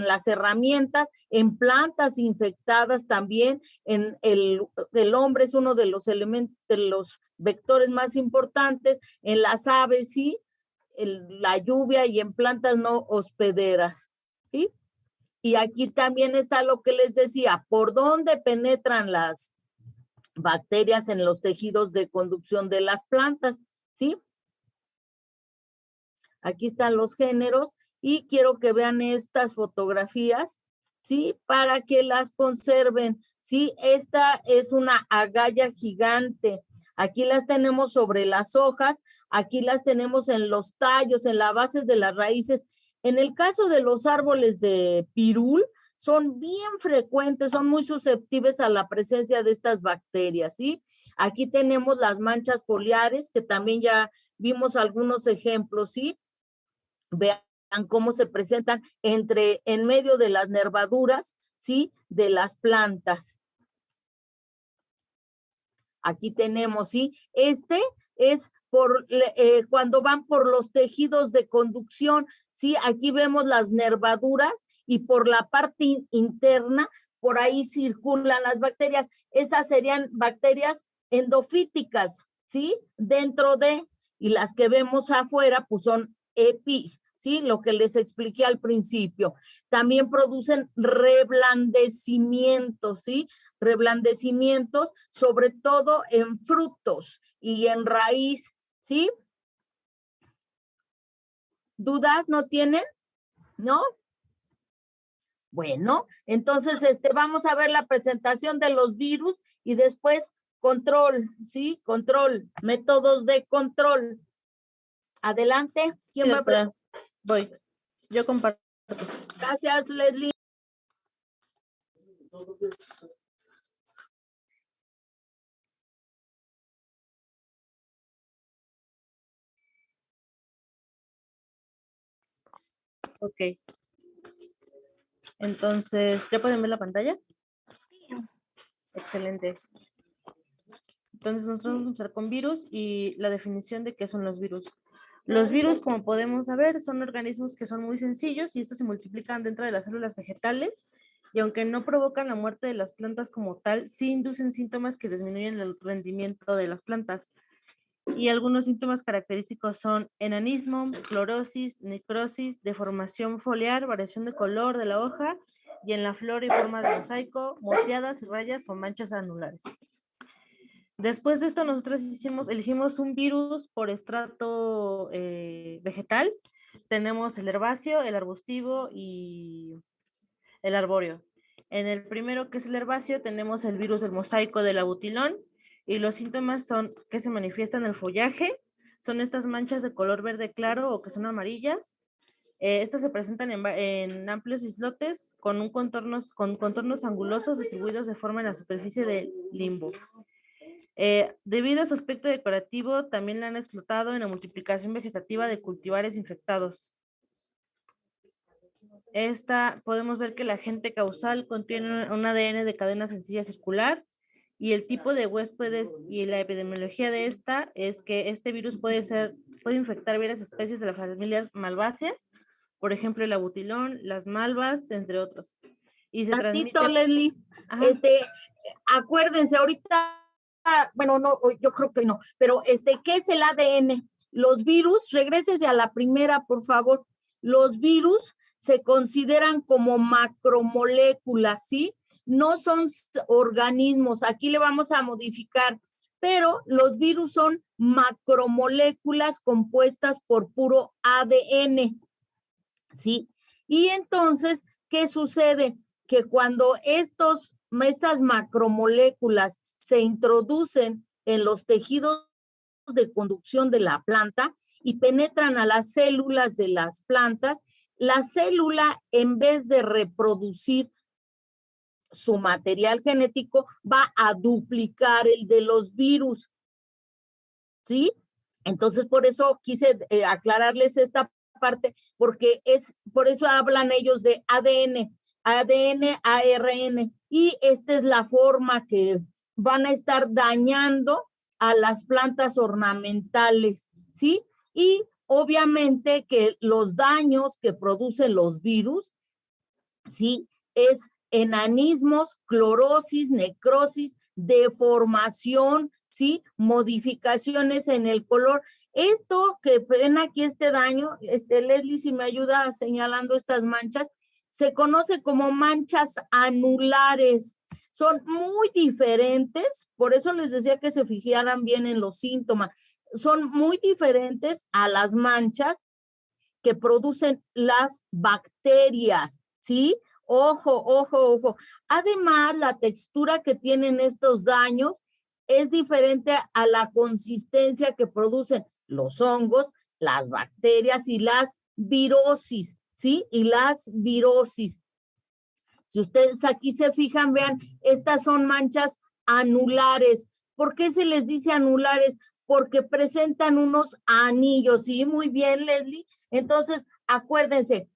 las herramientas, en plantas infectadas también, en el hombre es uno de los elementos, de los vectores más importantes, en las aves, ¿sí? La lluvia, y en plantas no hospederas, ¿sí? Y aquí también está lo que les decía, por dónde penetran las bacterias en los tejidos de conducción de las plantas, ¿sí? Aquí están los géneros y quiero que vean estas fotografías, ¿sí? Para que las conserven, ¿sí? Esta es una agalla gigante. Aquí las tenemos sobre las hojas, aquí las tenemos en los tallos, en la base de las raíces. En el caso de los árboles de pirul, son bien frecuentes, son muy susceptibles a la presencia de estas bacterias, ¿sí? Aquí tenemos las manchas foliares, que también ya vimos algunos ejemplos, ¿sí? Vean cómo se presentan en medio de las nervaduras, ¿sí? De las plantas. Aquí tenemos, ¿sí? Este es cuando van por los tejidos de conducción, ¿sí? Aquí vemos las nervaduras y por la parte interna, por ahí circulan las bacterias. Esas serían bacterias endofíticas, ¿sí? Dentro de, y las que vemos afuera, pues son ¿sí? Lo que les expliqué al principio. También producen reblandecimientos, ¿sí? Reblandecimientos, sobre todo en frutos y en raíz, ¿sí? ¿Dudas no tienen? ¿No? Bueno, entonces vamos a ver la presentación de los virus y después control, ¿sí? Control, métodos de control. Adelante, ¿quién Sí, va a presentar? voy. Yo comparto. Gracias, Leslie. Ok. Entonces, ¿ya pueden ver la pantalla? Excelente. Entonces, nosotros vamos a empezar con virus y la definición de qué son los virus. Los virus, como podemos saber, son organismos que son muy sencillos y estos se multiplican dentro de las células vegetales y aunque no provocan la muerte de las plantas como tal, sí inducen síntomas que disminuyen el rendimiento de las plantas. Y algunos síntomas característicos son enanismo, clorosis, necrosis, deformación foliar, variación de color de la hoja y en la flor y forma de mosaico, moteadas, rayas o manchas anulares. Después de esto nosotros elegimos un virus por estrato vegetal. Tenemos el herbáceo, el arbustivo y el arbóreo. En el primero, que es el herbáceo, tenemos el virus del mosaico del abutilón y los síntomas son que se manifiestan en el follaje, son estas manchas de color verde claro o que son amarillas. Estas se presentan en amplios islotes con contornos angulosos distribuidos de forma en la superficie del limbo. Debido a su aspecto decorativo, también la han explotado en la multiplicación vegetativa de cultivares infectados. Podemos ver que el agente causal contiene un ADN de cadena sencilla circular y el tipo de huéspedes y la epidemiología de esta es que este virus puede infectar varias especies de las familias malváceas, por ejemplo el abutilón, las malvas, entre otros. Y se Tantito, transmite... Leslie. Ajá. Acuérdense, ahorita, bueno, no, yo creo que no, pero ¿qué es el ADN? Los virus, regrésese a la primera, por favor. Los virus se consideran como macromoléculas, ¿sí? No son organismos, aquí le vamos a modificar, pero los virus son macromoléculas compuestas por puro ADN, ¿sí? Y entonces, ¿qué sucede? Que cuando estas macromoléculas se introducen en los tejidos de conducción de la planta y penetran a las células de las plantas, la célula, en vez de reproducir su material genético, va a duplicar el de los virus, ¿sí? Entonces, por eso quise aclararles esta parte, porque por eso hablan ellos de ADN, ARN, y esta es la forma que van a estar dañando a las plantas ornamentales, ¿sí? Y obviamente que los daños que producen los virus, ¿sí? Es enanismos, clorosis, necrosis, deformación, ¿sí? Modificaciones en el color. Esto que ven aquí, este daño, Leslie, si me ayuda señalando estas manchas, se conoce como manchas anulares. Son muy diferentes, por eso les decía que se fijaran bien en los síntomas. Son muy diferentes a las manchas que producen las bacterias, ¿sí? Ojo, ojo, ojo. Además, la textura que tienen estos daños es diferente a la consistencia que producen los hongos, las bacterias y las virosis, ¿sí? Y las virosis. Si ustedes aquí se fijan, vean, estas son manchas anulares. ¿Por qué se les dice anulares? Porque presentan unos anillos, ¿sí? Muy bien, Leslie. Entonces, acuérdense,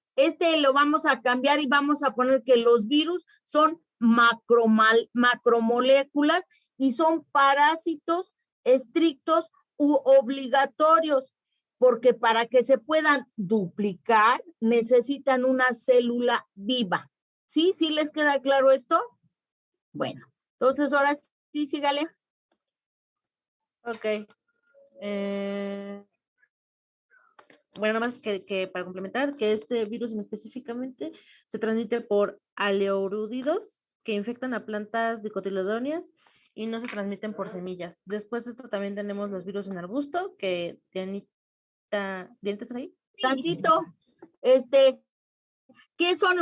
lo vamos a cambiar y vamos a poner que los virus son macromoléculas y son parásitos estrictos u obligatorios, porque para que se puedan duplicar necesitan una célula viva. ¿Sí? ¿Sí les queda claro esto? Bueno, entonces ahora sí, sígale. Ok. Bueno, nada más que para complementar, que este virus específicamente se transmite por aleurúdidos que infectan a plantas dicotiledóneas y no se transmiten por semillas. Después de esto también tenemos los virus en arbusto, que ¿Dianita estás ahí? Tantito, ¿quiénes son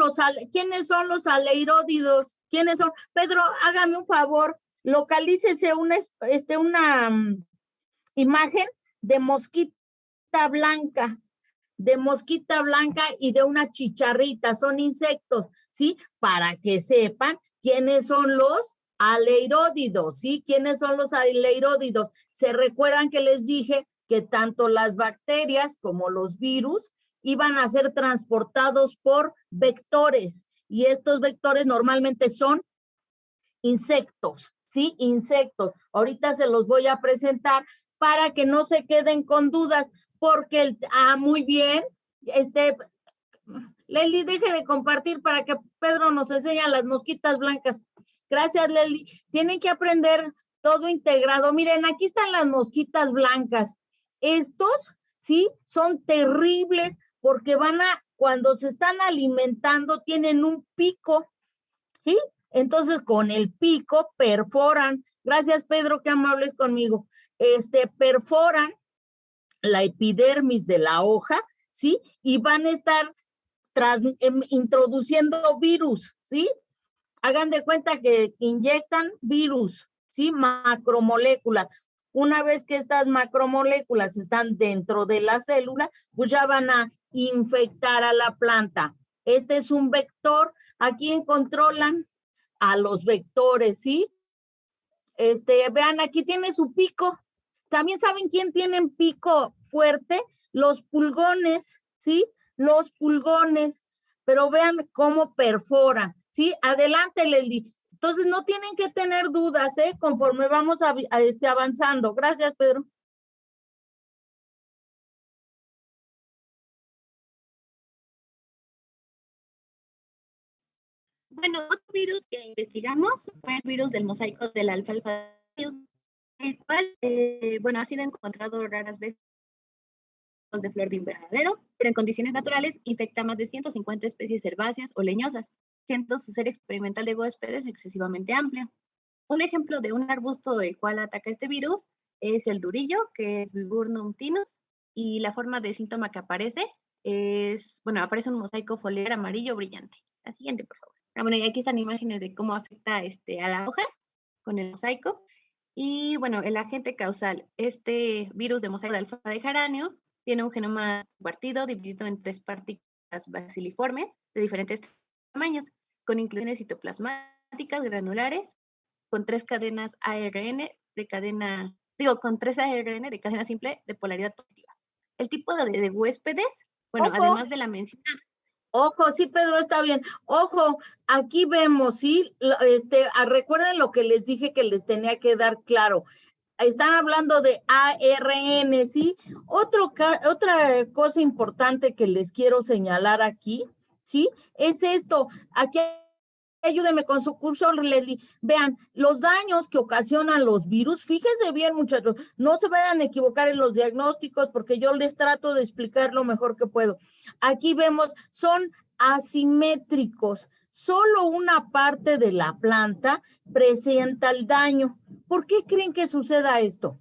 los aleiródidos? ¿Quiénes son? Pedro, hágame un favor, localícese una imagen de mosquita blanca, y de una chicharrita, son insectos, ¿sí? Para que sepan quiénes son los aleiródidos, ¿sí? ¿Quiénes son los aleiródidos? Se recuerdan que les dije que tanto las bacterias como los virus iban a ser transportados por vectores, y estos vectores normalmente son insectos, ¿sí? Insectos. Ahorita se los voy a presentar para que no se queden con dudas, porque, muy bien, Leli, deje de compartir para que Pedro nos enseñe las mosquitas blancas. Gracias, Leli. Tienen que aprender todo integrado. Miren, aquí están las mosquitas blancas. Estos, sí, son terribles porque cuando se están alimentando, tienen un pico, ¿sí? Entonces, con el pico perforan. Gracias, Pedro, qué amables conmigo. Perforan la epidermis de la hoja, ¿sí? Y van a estar introduciendo virus, ¿sí? Hagan de cuenta que inyectan virus, ¿sí? Macromoléculas. Una vez que estas macromoléculas están dentro de la célula, pues ya van a infectar a la planta. Este es un vector. ¿A quién controlan? A los vectores, ¿sí? Vean, aquí tiene su pico. También saben quién tiene pico fuerte, los pulgones, ¿sí? Los pulgones, pero vean cómo perfora, ¿sí? Adelante, Leli. Entonces no tienen que tener dudas, conforme vamos avanzando. Gracias, Pedro. Bueno, otro virus que investigamos fue el virus del mosaico de la alfalfa, el cual, ha sido encontrado raras veces de flor de invernadero, pero en condiciones naturales infecta más de 150 especies herbáceas o leñosas, siendo su serie experimental de huéspedes excesivamente amplia. Un ejemplo de un arbusto del cual ataca este virus es el durillo, que es Viburnum tinus, y la forma de síntoma que aparece es, aparece un mosaico foliar amarillo brillante. La siguiente, por favor. Bueno, y aquí están imágenes de cómo afecta a la hoja con el mosaico. Y bueno, el agente causal, este virus de mosaico de alfalfa de geranio, tiene un genoma compartido, dividido en 3 partículas baciliformes de diferentes tamaños, con inclusiones citoplasmáticas granulares, con 3 cadenas ARN con 3 ARN de cadena simple de polaridad positiva. El tipo de huéspedes, además de la mencionada. Ojo, sí, Pedro, está bien. Ojo, aquí vemos, sí, recuerden lo que les dije que les tenía que dar claro. Están hablando de ARN, ¿sí? Otra cosa importante que les quiero señalar aquí, ¿sí? Es esto. Aquí ayúdenme con su curso, Leslie. Vean, los daños que ocasionan los virus, fíjense bien, muchachos, no se vayan a equivocar en los diagnósticos porque yo les trato de explicar lo mejor que puedo. Aquí vemos, son asimétricos. Solo una parte de la planta presenta el daño. ¿Por qué creen que suceda esto?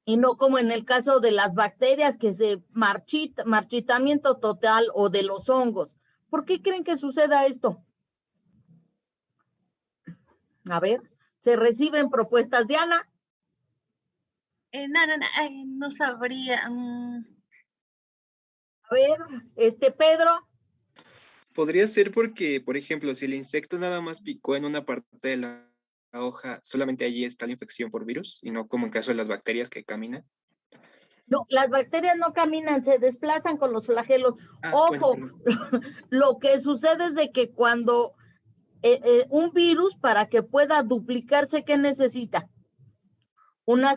Y no como en el caso de las bacterias que se marchitamiento total, o de los hongos. ¿Por qué creen que suceda esto? A ver, ¿se reciben propuestas, Diana? No sabría. A ver, Pedro. Podría ser porque, por ejemplo, si el insecto nada más picó en una parte de la hoja, solamente allí está la infección por virus, y no como en caso de las bacterias que caminan. No, las bacterias no caminan, se desplazan con los flagelos. Ojo, bueno. Lo que sucede es de que cuando un virus, para que pueda duplicarse, ¿qué necesita? Una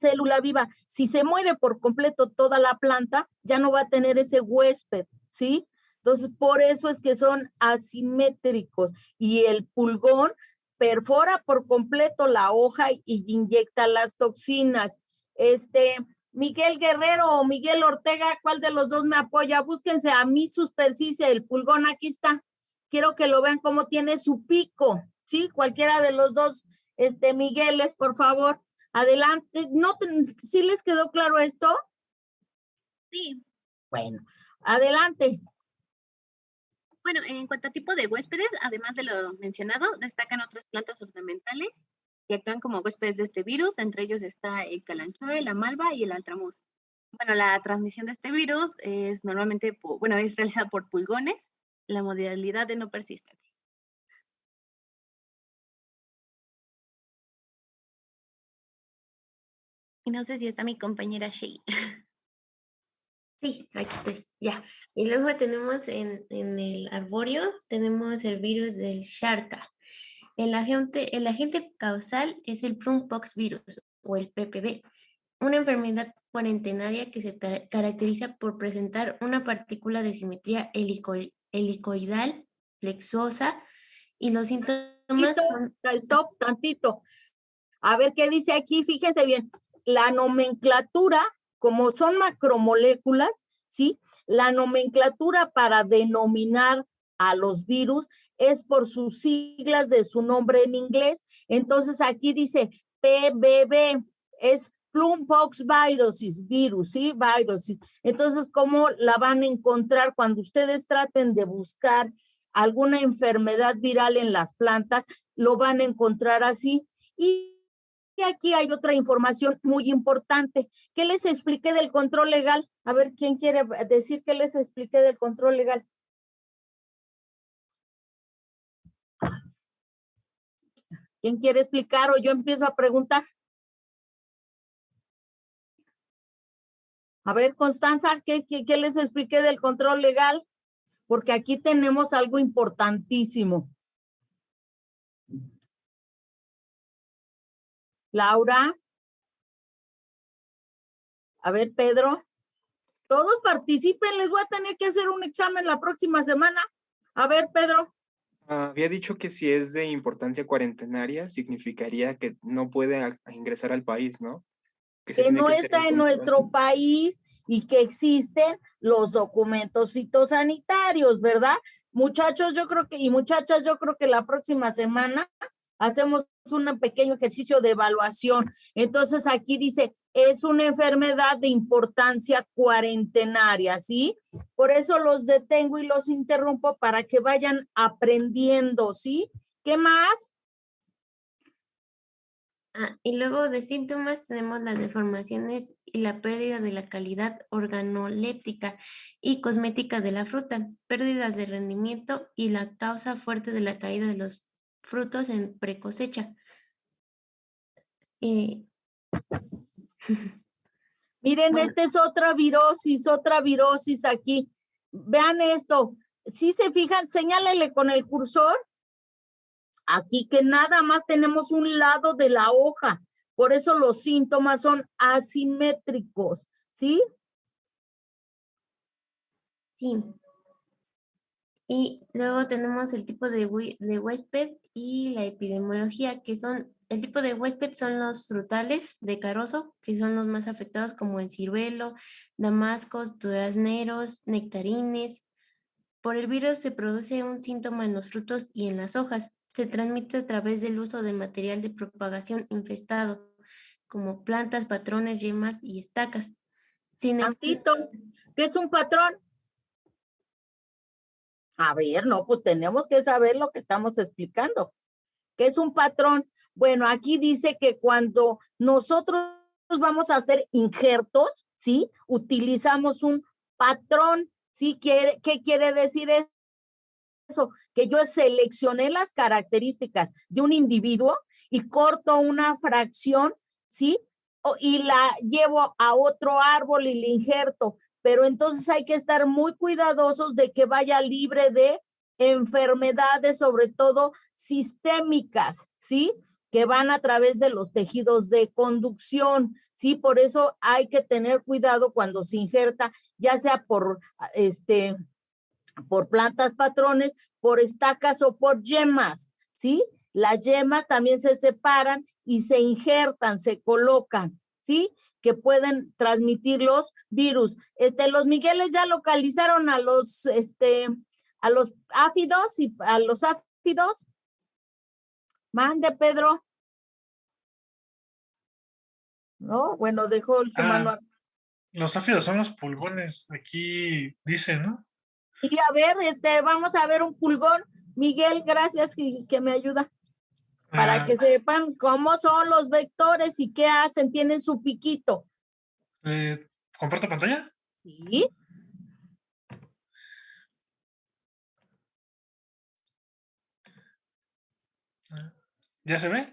célula viva. Si se muere por completo toda la planta, ya no va a tener ese huésped, ¿sí? Entonces, por eso es que son asimétricos, y el pulgón perfora por completo la hoja y inyecta las toxinas. Miguel Guerrero o Miguel Ortega, ¿cuál de los dos me apoya? Búsquense a mí superficie, el pulgón aquí está. Quiero que lo vean cómo tiene su pico, ¿sí? Cualquiera de los dos, Migueles, por favor. Adelante. ¿Sí les quedó claro esto? Sí. Bueno, adelante. Bueno, en cuanto a tipo de huéspedes, además de lo mencionado, destacan otras plantas ornamentales que actúan como huéspedes de este virus. Entre ellos está el calanchoe, la malva y el altramuz. Bueno, la transmisión de este virus es normalmente, es realizada por pulgones, la modalidad de no persistente. Y no sé si está mi compañera Shay. Sí, aquí estoy, ya. Y luego tenemos en el arbóreo, tenemos el virus del Sharka. El agente causal es el Plumppox virus o el PPV, una enfermedad cuarentenaria que se caracteriza por presentar una partícula de simetría helicoidal, flexuosa, y los síntomas son... Stop, tantito. A ver qué dice aquí, fíjense bien. La nomenclatura, como son macromoléculas, ¿sí? La nomenclatura para denominar a los virus es por sus siglas de su nombre en inglés. Entonces aquí dice PBB, es Plumppox virus, ¿sí? Viruses. Entonces, ¿cómo la van a encontrar cuando ustedes traten de buscar alguna enfermedad viral en las plantas? Lo van a encontrar así. Y aquí hay otra información muy importante. ¿Qué les expliqué del control legal? A ver, ¿quién quiere decir qué les expliqué del control legal? ¿Quién quiere explicar o yo empiezo a preguntar? A ver, Constanza, ¿qué les expliqué del control legal? Porque aquí tenemos algo importantísimo. Laura. A ver, Pedro. Todos participen, les voy a tener que hacer un examen la próxima semana. A ver, Pedro. Había dicho que si es de importancia cuarentenaria, significaría que no puede ingresar al país, ¿no? Que se Que tiene no que hacer está un en control. nuestro país y que existen los documentos fitosanitarios, ¿verdad? Muchachos, yo creo que, y muchachas, yo creo que la próxima semana hacemos un pequeño ejercicio de evaluación. Entonces aquí dice, es una enfermedad de importancia cuarentenaria, ¿sí? Por eso los detengo y los interrumpo para que vayan aprendiendo, ¿sí? ¿Qué más? Y luego de síntomas tenemos las deformaciones y la pérdida de la calidad organoléptica y cosmética de la fruta, pérdidas de rendimiento y la causa fuerte de la caída de los frutos en precosecha. Miren, Bueno, esta es otra virosis aquí. Vean esto. Si se fijan, señálele con el cursor. Aquí que nada más tenemos un lado de la hoja. Por eso los síntomas son asimétricos, ¿sí? sí. Y luego tenemos el tipo de huésped y la epidemiología, que son, el tipo de huésped son los frutales de carozo, que son los más afectados como el ciruelo, damascos, durazneros, nectarines. Por el virus se produce un síntoma en los frutos y en las hojas. Se transmite a través del uso de material de propagación infestado, como plantas, patrones, yemas y estacas. Sin embargo, Tantito, ¿qué es un patrón? A ver, no, pues tenemos que saber lo que estamos explicando. ¿Qué es un patrón? Bueno, aquí dice que cuando nosotros vamos a hacer injertos, ¿sí? Utilizamos un patrón, ¿sí? ¿Qué quiere decir eso? Que yo seleccioné las características de un individuo y corto una fracción, ¿sí? Y la llevo a otro árbol y le injerto. Pero entonces hay que estar muy cuidadosos de que vaya libre de enfermedades, sobre todo sistémicas, ¿sí? Que van a través de los tejidos de conducción, ¿sí? Por eso hay que tener cuidado cuando se injerta, ya sea por plantas patrones, por estacas o por yemas, ¿sí? Las yemas también se separan y se injertan, se colocan, ¿sí? Que pueden transmitir los virus. Los Migueles ya localizaron a los áfidos y a los áfidos. Mande, Pedro. No, bueno, dejó su mano. Los áfidos son los pulgones, aquí dice, ¿no? Y a ver, vamos a ver un pulgón. Miguel, gracias que me ayuda. Para que sepan cómo son los vectores y qué hacen. Tienen su piquito. ¿Comparto pantalla? Sí. ¿Ya se ve?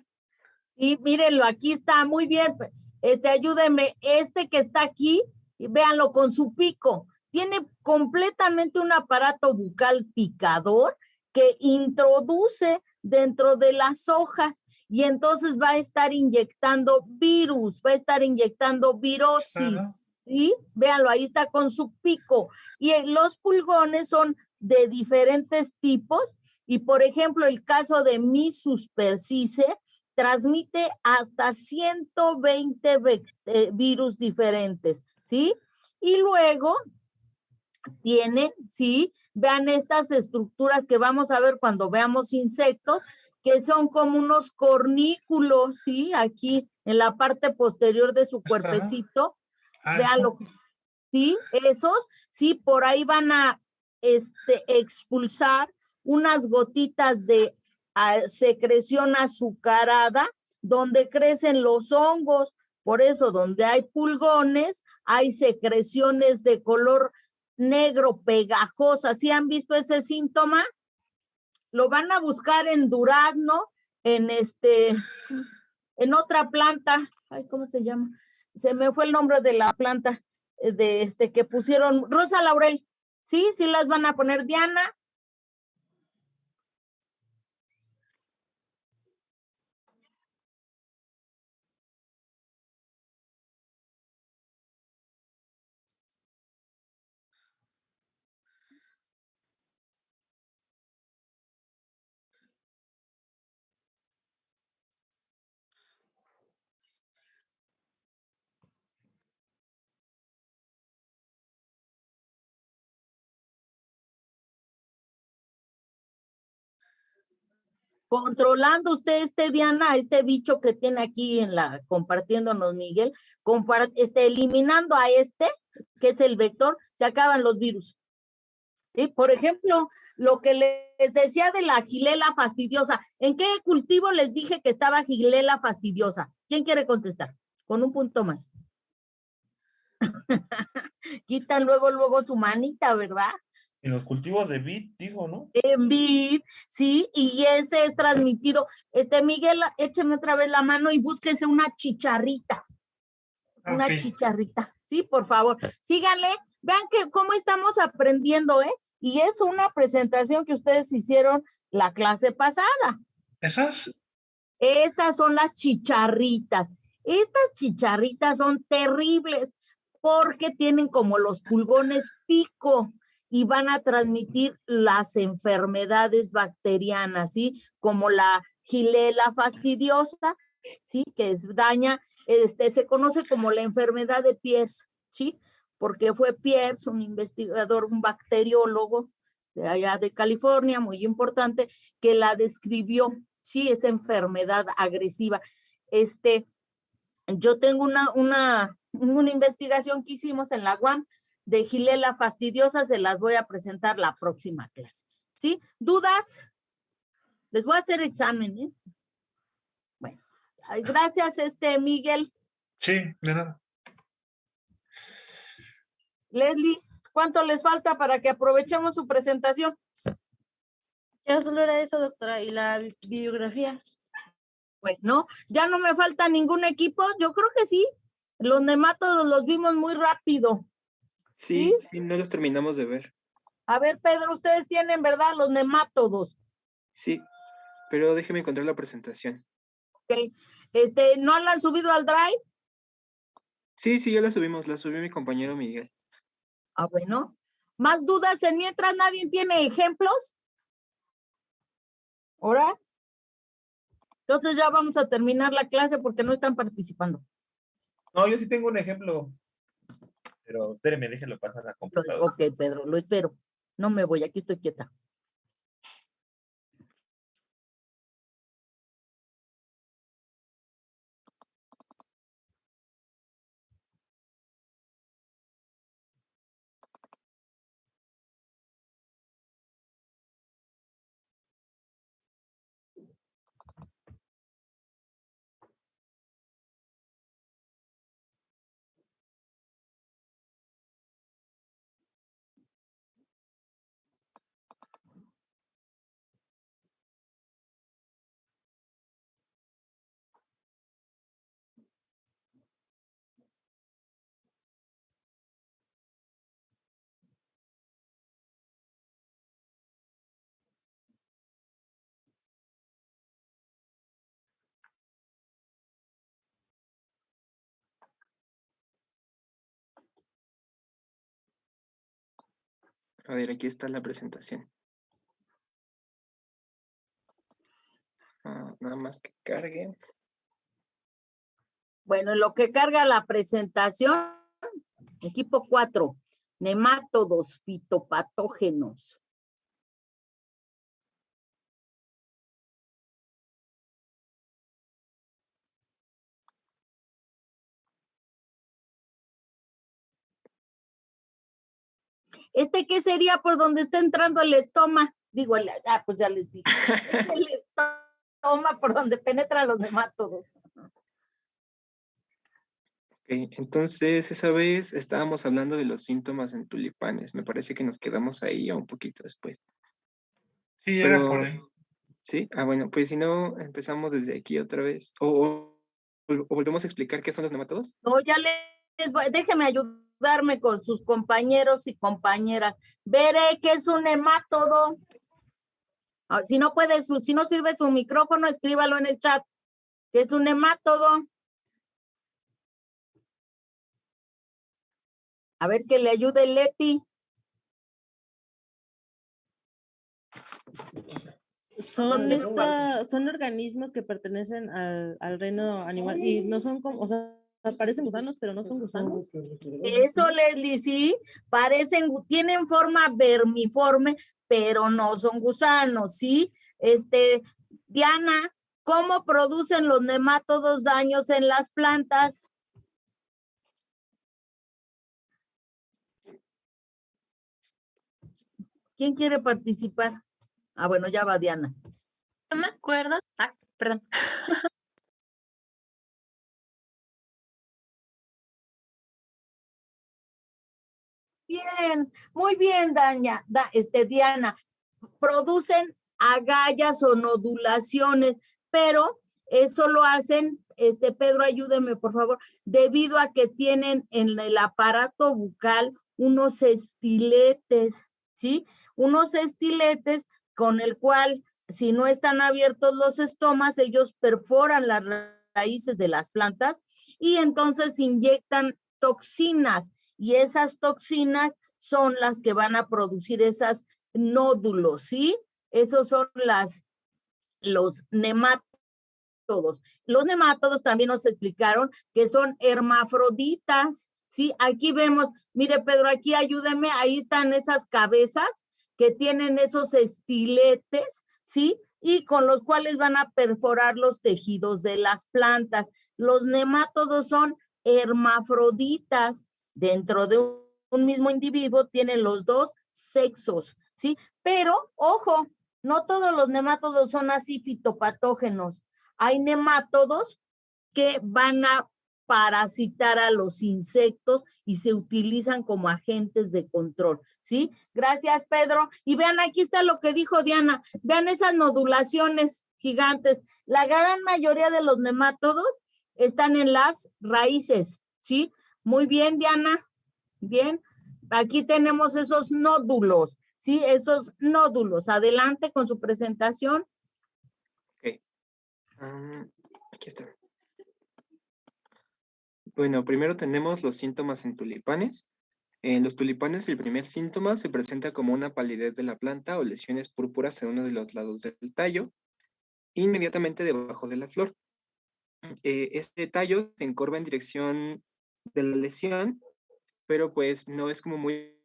Y mírenlo, aquí está muy bien. Ayúdenme, que está aquí, y véanlo con su pico. Tiene completamente un aparato bucal picador que introduce dentro de las hojas y entonces va a estar inyectando virus, va a estar inyectando virosis. ¿Sí? Véanlo, ahí está con su pico. Y los pulgones son de diferentes tipos. Y por ejemplo, el caso de Mysus persicens transmite hasta 120 virus diferentes, ¿sí? Y luego tiene, ¿sí? Vean estas estructuras que vamos a ver cuando veamos insectos, que son como unos cornículos, ¿sí? Aquí en la parte posterior de su cuerpecito. Véanlo, ¿sí? Esos, sí, por ahí van a expulsar unas gotitas de secreción azucarada donde crecen los hongos. Por eso, donde hay pulgones, hay secreciones de color negro pegajosa. ¿Sí han visto ese síntoma? Lo van a buscar en durazno, en otra planta. Ay, ¿cómo se llama? Se me fue el nombre de la planta que pusieron, rosa laurel. Sí, sí las van a poner, Diana. Controlando usted Diana, bicho que tiene aquí compartiéndonos Miguel, eliminando a que es el vector, se acaban los virus. ¿Sí? Por ejemplo, lo que les decía de la gilela fastidiosa, ¿en qué cultivo les dije que estaba gilela fastidiosa? ¿Quién quiere contestar? Con un punto más. Quitan luego su manita, ¿verdad? En los cultivos de vid, dijo, ¿no? En vid, sí, y ese es transmitido. Miguel, écheme otra vez la mano y búsquese una chicharrita. Una chicharrita, sí, por favor. Síganle, vean cómo estamos aprendiendo, ¿eh? Y es una presentación que ustedes hicieron la clase pasada. ¿Esas? Estas son las chicharritas. Estas chicharritas son terribles porque tienen como los pulgones pico y van a transmitir las enfermedades bacterianas, ¿sí? Como la gilela fastidiosa, ¿sí? Que daña, se conoce como la enfermedad de Pierce, ¿sí? Porque fue Pierce, un investigador, un bacteriólogo de allá de California, muy importante, que la describió, sí, esa enfermedad agresiva. Yo tengo una investigación que hicimos en la UAM de gilela fastidiosa, se las voy a presentar la próxima clase. ¿Sí? ¿Dudas? Les voy a hacer examen, ¿eh? Bueno, gracias, Miguel. Sí, de nada. Leslie, ¿cuánto les falta para que aprovechemos su presentación? Ya solo era eso, doctora, y la bibliografía. Bueno, ya no me falta ningún equipo, yo creo que sí. Los nemátodos los vimos muy rápido. Sí, sí, no los terminamos de ver. A ver, Pedro, ustedes tienen, ¿verdad? Los nemátodos. Sí, pero déjeme encontrar la presentación. Ok. ¿No la han subido al Drive? Sí, ya la subió mi compañero Miguel. Ah, bueno. ¿Más dudas en mientras nadie tiene ejemplos? ¿Ahora? Entonces ya vamos a terminar la clase porque no están participando. No, yo sí tengo un ejemplo. Pero espéreme, déjenlo pasar a la computadora. Ok, Pedro, lo espero. No me voy, aquí estoy quieta. A ver, aquí está la presentación. Nada más que cargue. Bueno, en lo que carga la presentación, equipo 4, nemátodos fitopatógenos. ¿Qué sería por donde está entrando el estoma? Digo, pues ya les dije. Es el estoma por donde penetran los nemátodos. Ok, entonces esa vez estábamos hablando de los síntomas en tulipanes. Me parece que nos quedamos ahí o un poquito después. Sí, era Pero, por ahí. ¿sí? Bueno, pues si no, empezamos desde aquí otra vez. O volvemos a explicar qué son los nematodos. No, ya déjeme ayudarme con sus compañeros y compañeras. Veré que es un nemátodo. Si no si no sirve su micrófono, escríbalo en el chat. ¿Qué es un nemátodo? A ver que le ayude Leti. Son organismos que pertenecen al reino animal y no son como, o sea, parecen gusanos, pero no son gusanos. Eso, Leslie, sí, tienen forma vermiforme, pero no son gusanos, ¿sí? Diana, ¿cómo producen los nemátodos daños en las plantas? ¿Quién quiere participar? Bueno, ya va Diana. No me acuerdo. Perdón. Bien, muy bien, Diana. Producen agallas o nodulaciones, pero eso lo hacen, Pedro, ayúdeme por favor, debido a que tienen en el aparato bucal unos estiletes, ¿sí? Unos estiletes con el cual, si no están abiertos los estomas, ellos perforan las raíces de las plantas y entonces inyectan toxinas, y esas toxinas son las que van a producir esas nódulos, ¿sí? Esos son los nemátodos. Los nemátodos también nos explicaron que son hermafroditas, ¿sí? Aquí vemos, mire Pedro, aquí ayúdeme, ahí están esas cabezas que tienen esos estiletes, ¿sí? Y con los cuales van a perforar los tejidos de las plantas. Los nemátodos son hermafroditas. Dentro de un mismo individuo tienen los dos sexos, ¿sí? Pero, ojo, no todos los nemátodos son así fitopatógenos. Hay nemátodos que van a parasitar a los insectos y se utilizan como agentes de control, ¿sí? Gracias, Pedro. Y vean, aquí está lo que dijo Diana. Vean esas nodulaciones gigantes. La gran mayoría de los nemátodos están en las raíces, ¿sí? Muy bien, Diana. Bien. Aquí tenemos esos nódulos, ¿sí? Esos nódulos. Adelante con su presentación. Ok. Aquí está. Bueno, primero tenemos los síntomas en tulipanes. En los tulipanes, el primer síntoma se presenta como una palidez de la planta o lesiones púrpuras en uno de los lados del tallo, inmediatamente debajo de la flor. Este tallo se encorva en dirección de la lesión, pero pues no es como muy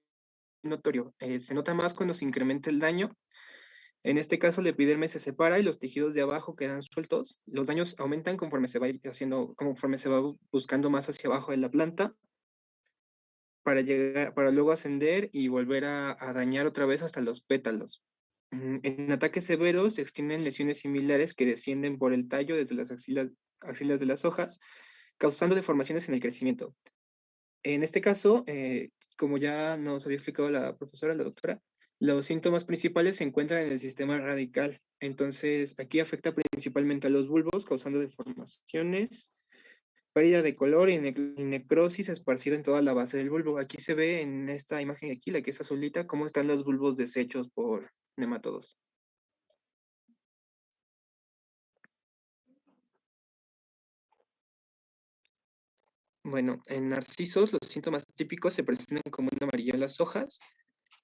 notorio. Se nota más cuando se incrementa el daño. En este caso, la epidermis se separa y los tejidos de abajo quedan sueltos. Los daños aumentan conforme se va conforme se va buscando más hacia abajo de la planta, para luego ascender y volver a dañar otra vez hasta los pétalos. En ataques severos se extienden lesiones similares que descienden por el tallo desde las axilas de las hojas, causando deformaciones en el crecimiento. En este caso, como ya nos había explicado la profesora, la doctora, los síntomas principales se encuentran en el sistema radical. Entonces, aquí afecta principalmente a los bulbos, causando deformaciones, pérdida de color y necrosis esparcida en toda la base del bulbo. Aquí se ve en esta imagen aquí, la que es azulita, cómo están los bulbos deshechos por nematodos. Bueno, en narcisos los síntomas típicos se presentan como un amarillo en las hojas,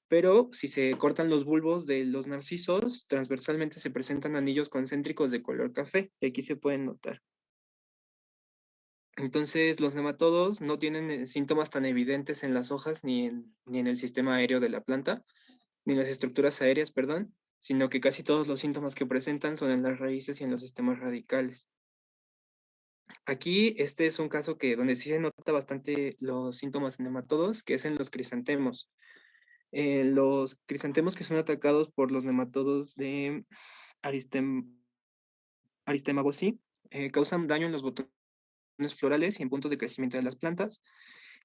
pero si se cortan los bulbos de los narcisos, transversalmente se presentan anillos concéntricos de color café, y aquí se pueden notar. Entonces, los nematodos no tienen síntomas tan evidentes en las hojas ni en el sistema aéreo de la planta, ni en las estructuras aéreas, perdón, sino que casi todos los síntomas que presentan son en las raíces y en los sistemas radicales. Aquí, este es un caso donde sí se nota bastante los síntomas en nematodos, que es en los crisantemos. Los crisantemos que son atacados por los nematodos de Aristemabosí causan daño en los botones florales y en puntos de crecimiento de las plantas,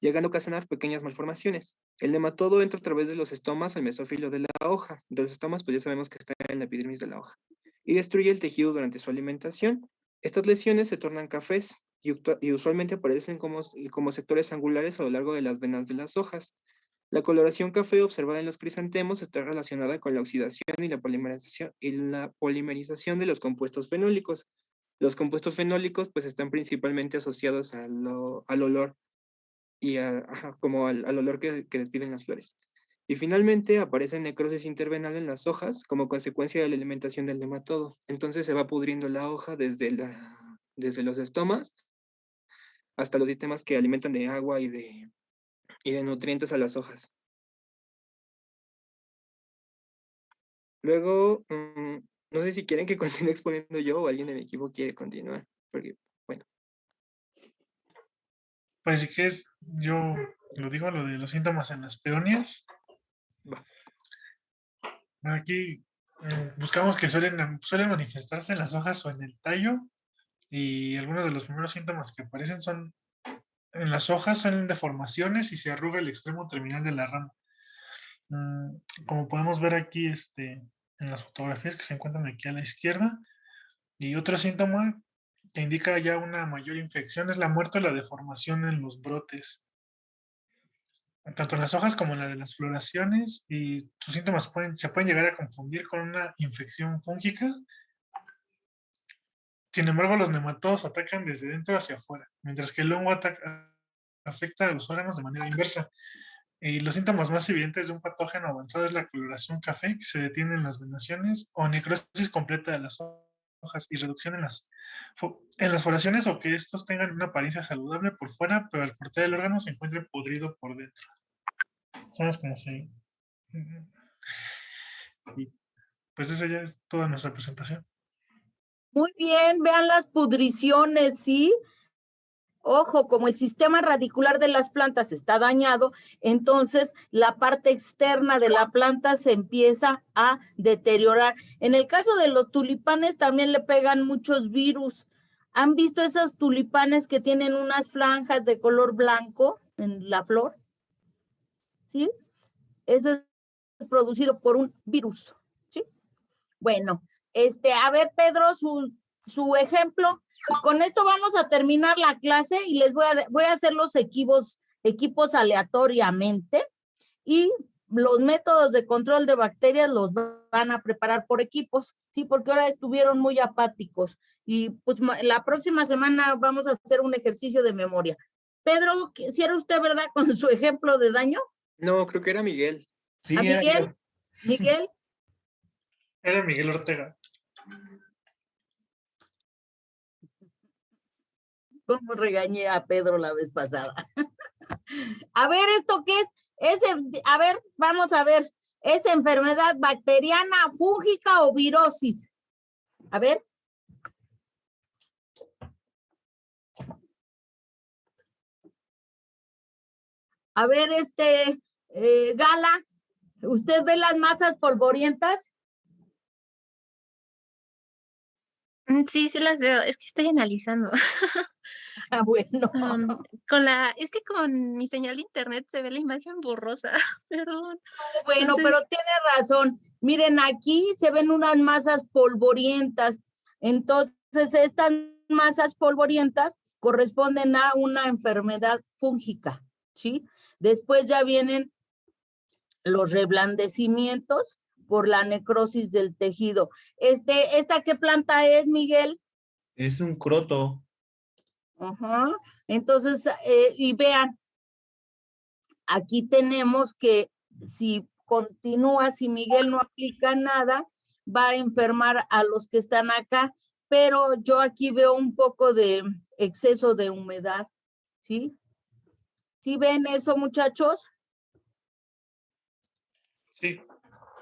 llegando a ocasionar pequeñas malformaciones. El nematodo entra a través de los estomas al mesófilo de la hoja. De los estomas, pues ya sabemos que está en la epidermis de la hoja. Y destruye el tejido durante su alimentación. Estas lesiones se tornan cafés y usualmente aparecen como sectores angulares a lo largo de las venas de las hojas. La coloración café observada en los crisantemos está relacionada con la oxidación y la polimerización de los compuestos fenólicos. Los compuestos fenólicos pues están principalmente asociados al olor y como al olor que despiden las flores. Y finalmente aparece necrosis intervenal en las hojas como consecuencia de la alimentación del nematodo. Entonces se va pudriendo la hoja desde los estomas hasta los sistemas que alimentan de agua y de nutrientes a las hojas. Luego, no sé si quieren que continúe exponiendo yo o alguien de mi equipo quiere continuar, porque, bueno. Pues si quieres, yo lo digo, lo de los síntomas en las peonias. Va. Aquí buscamos que suelen manifestarse en las hojas o en el tallo, y algunos de los primeros síntomas que aparecen son en las hojas, son deformaciones y se arruga el extremo terminal de la rama. Como podemos ver aquí en las fotografías que se encuentran aquí a la izquierda. Y otro síntoma que indica ya una mayor infección es la muerte o la deformación en los brotes, tanto en las hojas como en la de las floraciones, y sus síntomas se pueden llegar a confundir con una infección fúngica. Sin embargo, los nematodos atacan desde dentro hacia afuera, mientras que el hongo afecta a los órganos de manera inversa. Y los síntomas más evidentes de un patógeno avanzado es la coloración café, que se detiene en las venaciones, o necrosis completa de las hojas y reducción en las floraciones, o que estos tengan una apariencia saludable por fuera, pero al cortar el órgano se encuentre podrido por dentro. ¿Sabes cómo se...? Y pues esa ya es toda nuestra presentación. Muy bien, vean las pudriciones, ¿sí? Ojo, como el sistema radicular de las plantas está dañado, entonces la parte externa de la planta se empieza a deteriorar. En el caso de los tulipanes también le pegan muchos virus. ¿Han visto esos tulipanes que tienen unas franjas de color blanco en la flor? ¿Sí? Eso es producido por un virus, ¿sí? Bueno, a ver, Pedro, su ejemplo. Con esto vamos a terminar la clase y les voy a hacer los equipos aleatoriamente, y los métodos de control de bacterias los van a preparar por equipos, ¿sí? Porque ahora estuvieron muy apáticos y pues la próxima semana vamos a hacer un ejercicio de memoria. Pedro, ¿sí era usted, verdad, con su ejemplo de daño? No, creo que era Miguel. Sí, ¿A Miguel? ¿Miguel? Era Miguel Ortega. ¿Cómo regañé a Pedro la vez pasada? A ver, ¿esto qué es? A ver, vamos a ver. ¿Es enfermedad bacteriana, fúngica o virosis? A ver. A ver, Gala, ¿usted ve las masas polvorientas? Sí, sí las veo. Es que estoy analizando. Ah, bueno. Es que con mi señal de internet se ve la imagen borrosa. Perdón. Bueno, Entonces, pero tiene razón. Miren, aquí se ven unas masas polvorientas. Entonces, estas masas polvorientas corresponden a una enfermedad fúngica, ¿sí? Después ya vienen los reblandecimientos por la necrosis del tejido. ¿Esta qué planta es, Miguel? Es un croto. Ajá. Entonces, y vean, aquí tenemos que si continúa, si Miguel no aplica nada, va a enfermar a los que están acá, pero yo aquí veo un poco de exceso de humedad, ¿sí? ¿Sí ven eso, muchachos? Sí.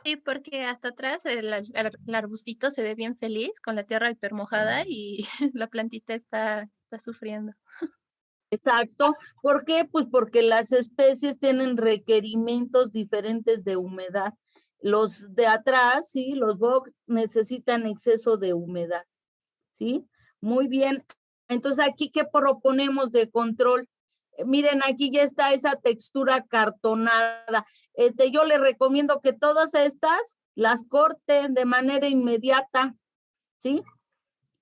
Sí, porque hasta atrás el arbustito se ve bien feliz con la tierra hipermojada y la plantita está sufriendo. Exacto. ¿Por qué? Pues porque las especies tienen requerimientos diferentes de humedad. Los de atrás, sí, los box necesitan exceso de humedad, ¿sí? Muy bien. Entonces, ¿aquí qué proponemos de control? Miren, aquí ya está esa textura cartonada. Yo les recomiendo que todas estas las corten de manera inmediata, ¿sí?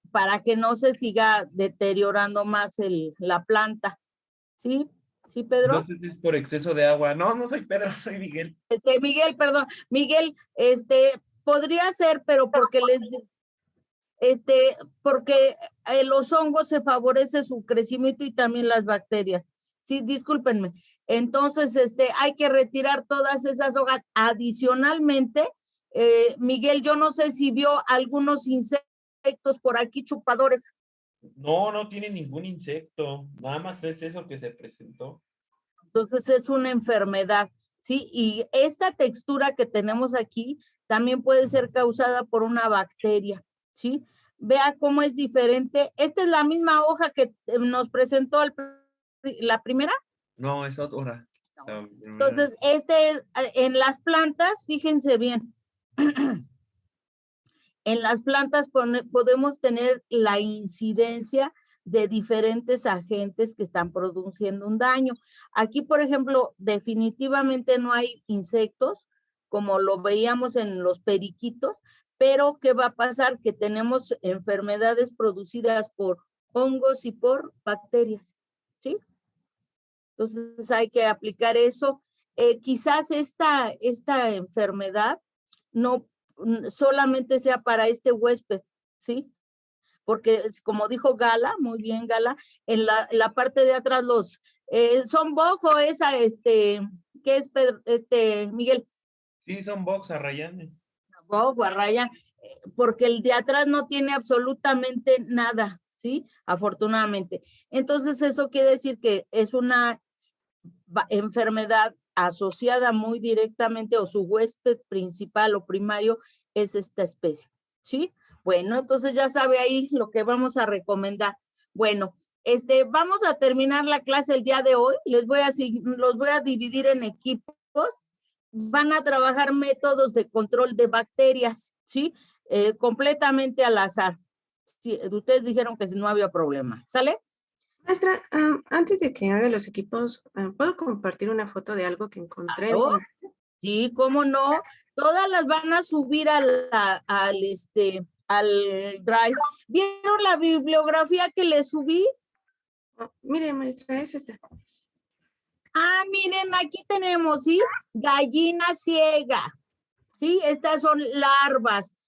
Para que no se siga deteriorando más la planta. ¿Sí? ¿Sí, Pedro? Entonces es por exceso de agua. No, no soy Pedro, soy Miguel. Miguel, perdón. Miguel, podría ser, pero porque porque los hongos se favorece su crecimiento y también las bacterias. Sí, discúlpenme. Entonces, hay que retirar todas esas hojas. Adicionalmente, Miguel, yo no sé si vio algunos insectos por aquí chupadores. No, no tiene ningún insecto. Nada más es eso que se presentó. Entonces es una enfermedad, ¿sí? Y esta textura que tenemos aquí también puede ser causada por una bacteria, ¿sí? Vea cómo es diferente. Esta es la misma hoja que nos presentó la primera. No, es otra. Entonces, en las plantas, fíjense bien, en las plantas podemos tener la incidencia de diferentes agentes que están produciendo un daño. Aquí, por ejemplo, definitivamente no hay insectos, como lo veíamos en los periquitos, pero ¿qué va a pasar? Que tenemos enfermedades producidas por hongos y por bacterias, ¿sí? Entonces hay que aplicar eso. Quizás esta enfermedad no solamente sea para este huésped, ¿sí? Porque como dijo Gala, muy bien Gala, en la parte de atrás son bojo esa, ¿qué es Pedro, Miguel? Sí, son box arrayanes. Bojo, arrayan, porque el de atrás no tiene absolutamente nada, ¿sí? Afortunadamente. Entonces eso quiere decir que es una enfermedad asociada muy directamente o su huésped principal o primario es esta especie, ¿sí? Bueno, entonces ya sabe ahí lo que vamos a recomendar. Bueno, vamos a terminar la clase el día de hoy. Los voy a dividir en equipos. Van a trabajar métodos de control de bacterias, ¿sí? Completamente al azar. Sí, ustedes dijeron que no había problema, ¿sale? Maestra, antes de que haga los equipos, ¿puedo compartir una foto de algo que encontré? Claro. Sí, cómo no. Todas las van a subir al Drive. ¿Vieron la bibliografía que le subí? Mire, maestra, es esta. Ah, miren, aquí tenemos, ¿sí? Gallina ciega. Sí, estas son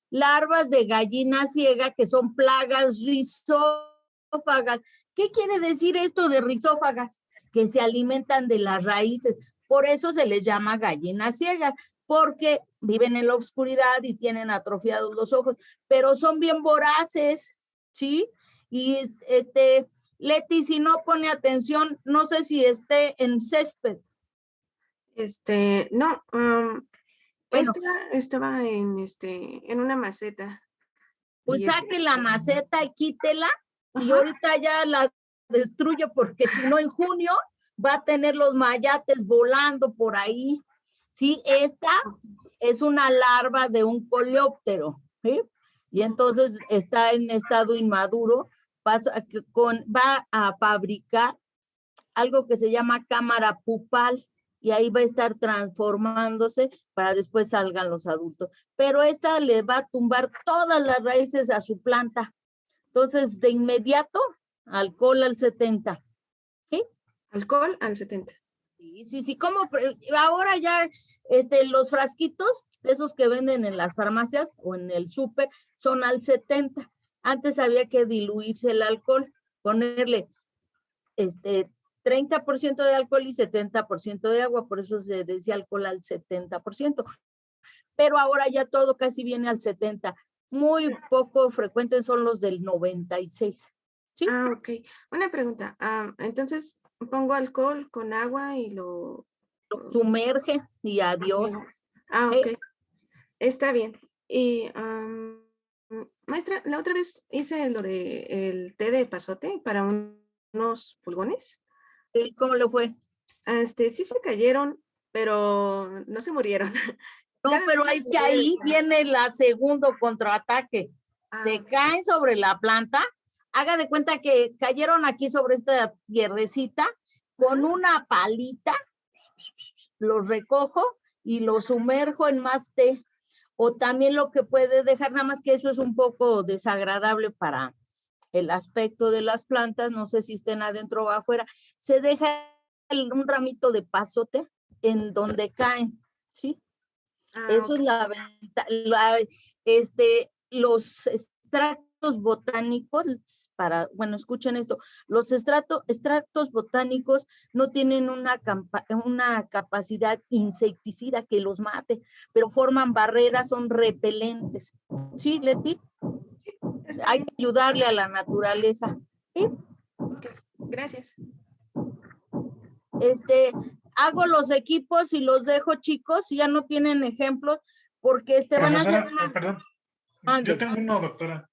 larvas de gallina ciega que son plagas rizófagas. ¿Qué quiere decir esto de rizófagas? Que se alimentan de las raíces. Por eso se les llama gallinas ciegas, porque viven en la oscuridad y tienen atrofiados los ojos, pero son bien voraces, ¿sí? Y Leti, si no pone atención, no sé si esté en césped. No, bueno, estaba en una maceta. Pues saque la maceta y quítela, y ahorita ya la destruye, porque si no en junio va a tener los mayates volando por ahí. Sí, esta es una larva de un coleóptero, ¿sí? Y entonces está en estado inmaduro, va a fabricar algo que se llama cámara pupal, y ahí va a estar transformándose para después salgan los adultos. Pero esta le va a tumbar todas las raíces a su planta. Entonces, de inmediato, alcohol al 70. ¿Sí? Alcohol al 70. Sí, como ahora ya los frasquitos, esos que venden en las farmacias o en el súper, son al 70. Antes había que diluirse el alcohol, ponerle 3 30% de alcohol y 70% de agua, por eso se decía alcohol al 70%. Pero ahora ya todo casi viene al 70%. Muy poco frecuentes son los del 96%. ¿Sí? Ah, ok. Una pregunta. Entonces, pongo alcohol con agua y lo sumerge y adiós. ok. Está bien. Y, maestra, la otra vez hice lo de el té de pasote para unos pulgones. ¿Cómo le fue? Sí se cayeron, pero no se murieron. No, pero es que ahí viene el segundo contraataque. Se caen sobre la planta. Haga de cuenta que cayeron aquí sobre esta tierrecita con una palita. Los recojo y los sumerjo en más té. O también lo que puede dejar, nada más que eso es un poco desagradable para el aspecto de las plantas, no sé si estén adentro o afuera, se deja un ramito de pasote en donde caen, ¿sí? Eso es la ventaja. Los extractos botánicos, bueno, escuchen esto, los extractos botánicos no tienen una capacidad insecticida que los mate, pero forman barreras, son repelentes. ¿Sí, Leti? Hay que ayudarle a la naturaleza. ¿Sí? Okay. Gracias. Hago los equipos y los dejo, chicos, si ya no tienen ejemplos, porque van a hacer una... Perdón. Yo tengo uno, doctora,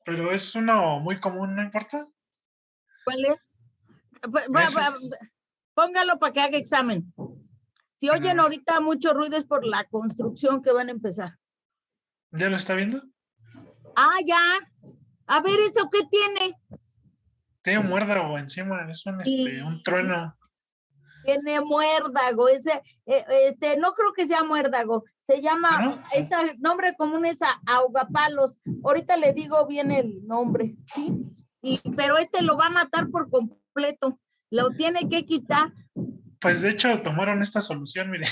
pero es uno muy común, ¿no importa? ¿Cuál es? Póngalo para que haga examen. Si oyen ahorita mucho ruido es por la construcción que van a empezar. ¿Ya lo está viendo? Ah, ya. A ver, ¿eso qué tiene? Tiene un muérdago encima, es un trueno. Tiene muérdago, no creo que sea muérdago, se llama, ¿No? el nombre común es ahogapalos. Ahorita le digo bien el nombre, ¿sí? Pero lo va a matar por completo, lo tiene que quitar. Pues de hecho tomaron esta solución, mire.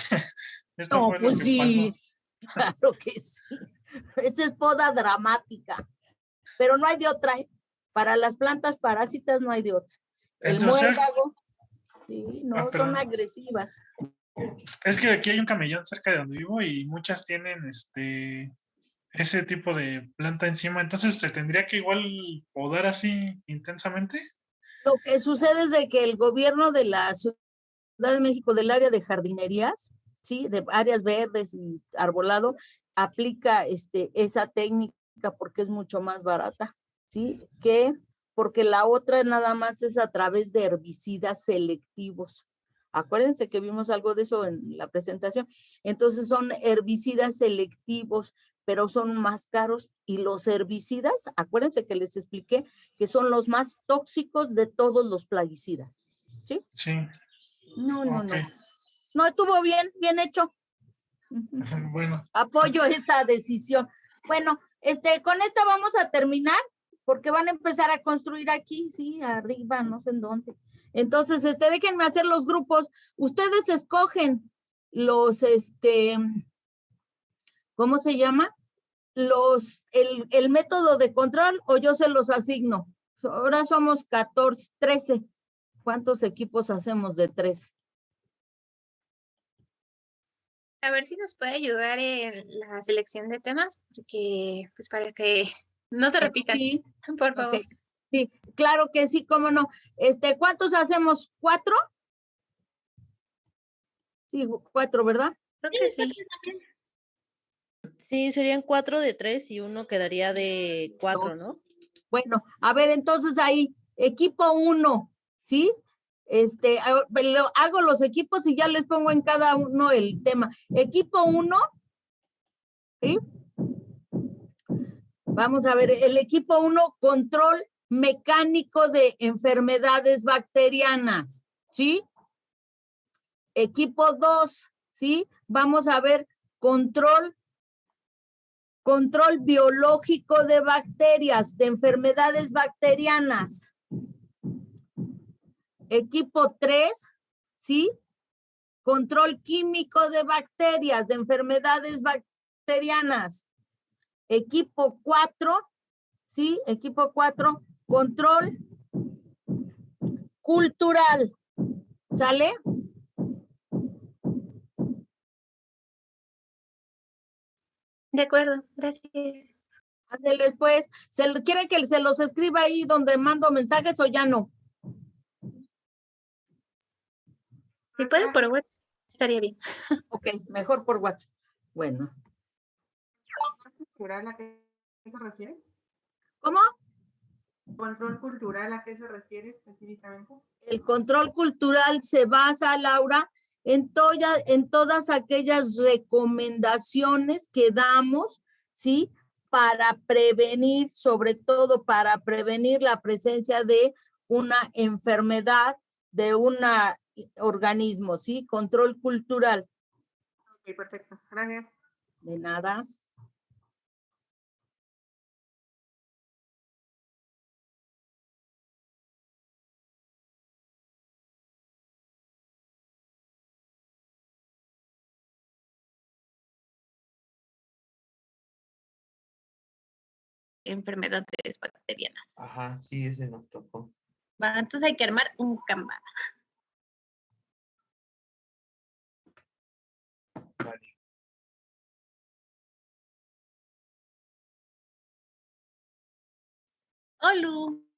Esto No, fue pues lo que sí, pasó. claro que sí. Esa es poda dramática, pero no hay de otra, ¿eh? Para las plantas parásitas no hay de otra. El muérdago, sí, no, son agresivas. Es que aquí hay un camellón cerca de donde vivo y muchas tienen ese tipo de planta encima, entonces se tendría que igual podar así intensamente. Lo que sucede es de que el gobierno de la Ciudad de México, del área de jardinerías, sí, de áreas verdes y arbolado, aplica esa técnica porque es mucho más barata, sí, porque la otra nada más es a través de herbicidas selectivos. Acuérdense que vimos algo de eso en la presentación. Entonces son herbicidas selectivos, pero son más caros, y los herbicidas, acuérdense que les expliqué que son los más tóxicos de todos los plaguicidas. ¿Sí? Sí. No. No, estuvo bien hecho. Bueno. Apoyo esa decisión. Bueno, con esta vamos a terminar, porque van a empezar a construir aquí, sí, arriba, no sé en dónde. Entonces, déjenme hacer los grupos. Ustedes escogen los, ¿cómo se llama? El método de control, o yo se los asigno. Ahora somos 13. ¿Cuántos equipos hacemos de 3? A ver si nos puede ayudar en la selección de temas, porque pues para que no se repitan, sí. Por favor. Okay. Sí, claro que sí, cómo no. ¿Cuántos hacemos? ¿4? Sí, 4, ¿verdad? Creo que sí. Sí, serían 4 de 3 y uno quedaría de 4, ¿no? Bueno, a ver, entonces ahí, equipo 1, ¿sí? Hago los equipos y ya les pongo en cada uno el tema. Equipo 1, ¿sí? Vamos a ver, el equipo 1, control mecánico de enfermedades bacterianas, ¿sí? Equipo 2, ¿sí? Vamos a ver control biológico de bacterias, de enfermedades bacterianas. Equipo 3, ¿sí? Control químico de bacterias, de enfermedades bacterianas. Equipo 4, ¿sí? Equipo 4, control cultural. ¿Sale? De acuerdo, gracias. Ándele, pues, ¿quiere que se los escriba ahí donde mando mensajes o ya no? Si puede, por WhatsApp, estaría bien. Ok, mejor por WhatsApp. Bueno. ¿Cultural a qué se refiere? ¿Cómo? ¿Control cultural a qué se refiere específicamente? El control cultural se basa, Laura, en todas aquellas recomendaciones que damos, ¿sí? Para prevenir, sobre todo para prevenir la presencia de una enfermedad de un organismo, ¿sí? Control cultural. Ok, perfecto. Gracias. De nada. Enfermedades bacterianas. Ajá, sí, ese nos tocó. Va, entonces hay que armar un Canva. Vale. Olu.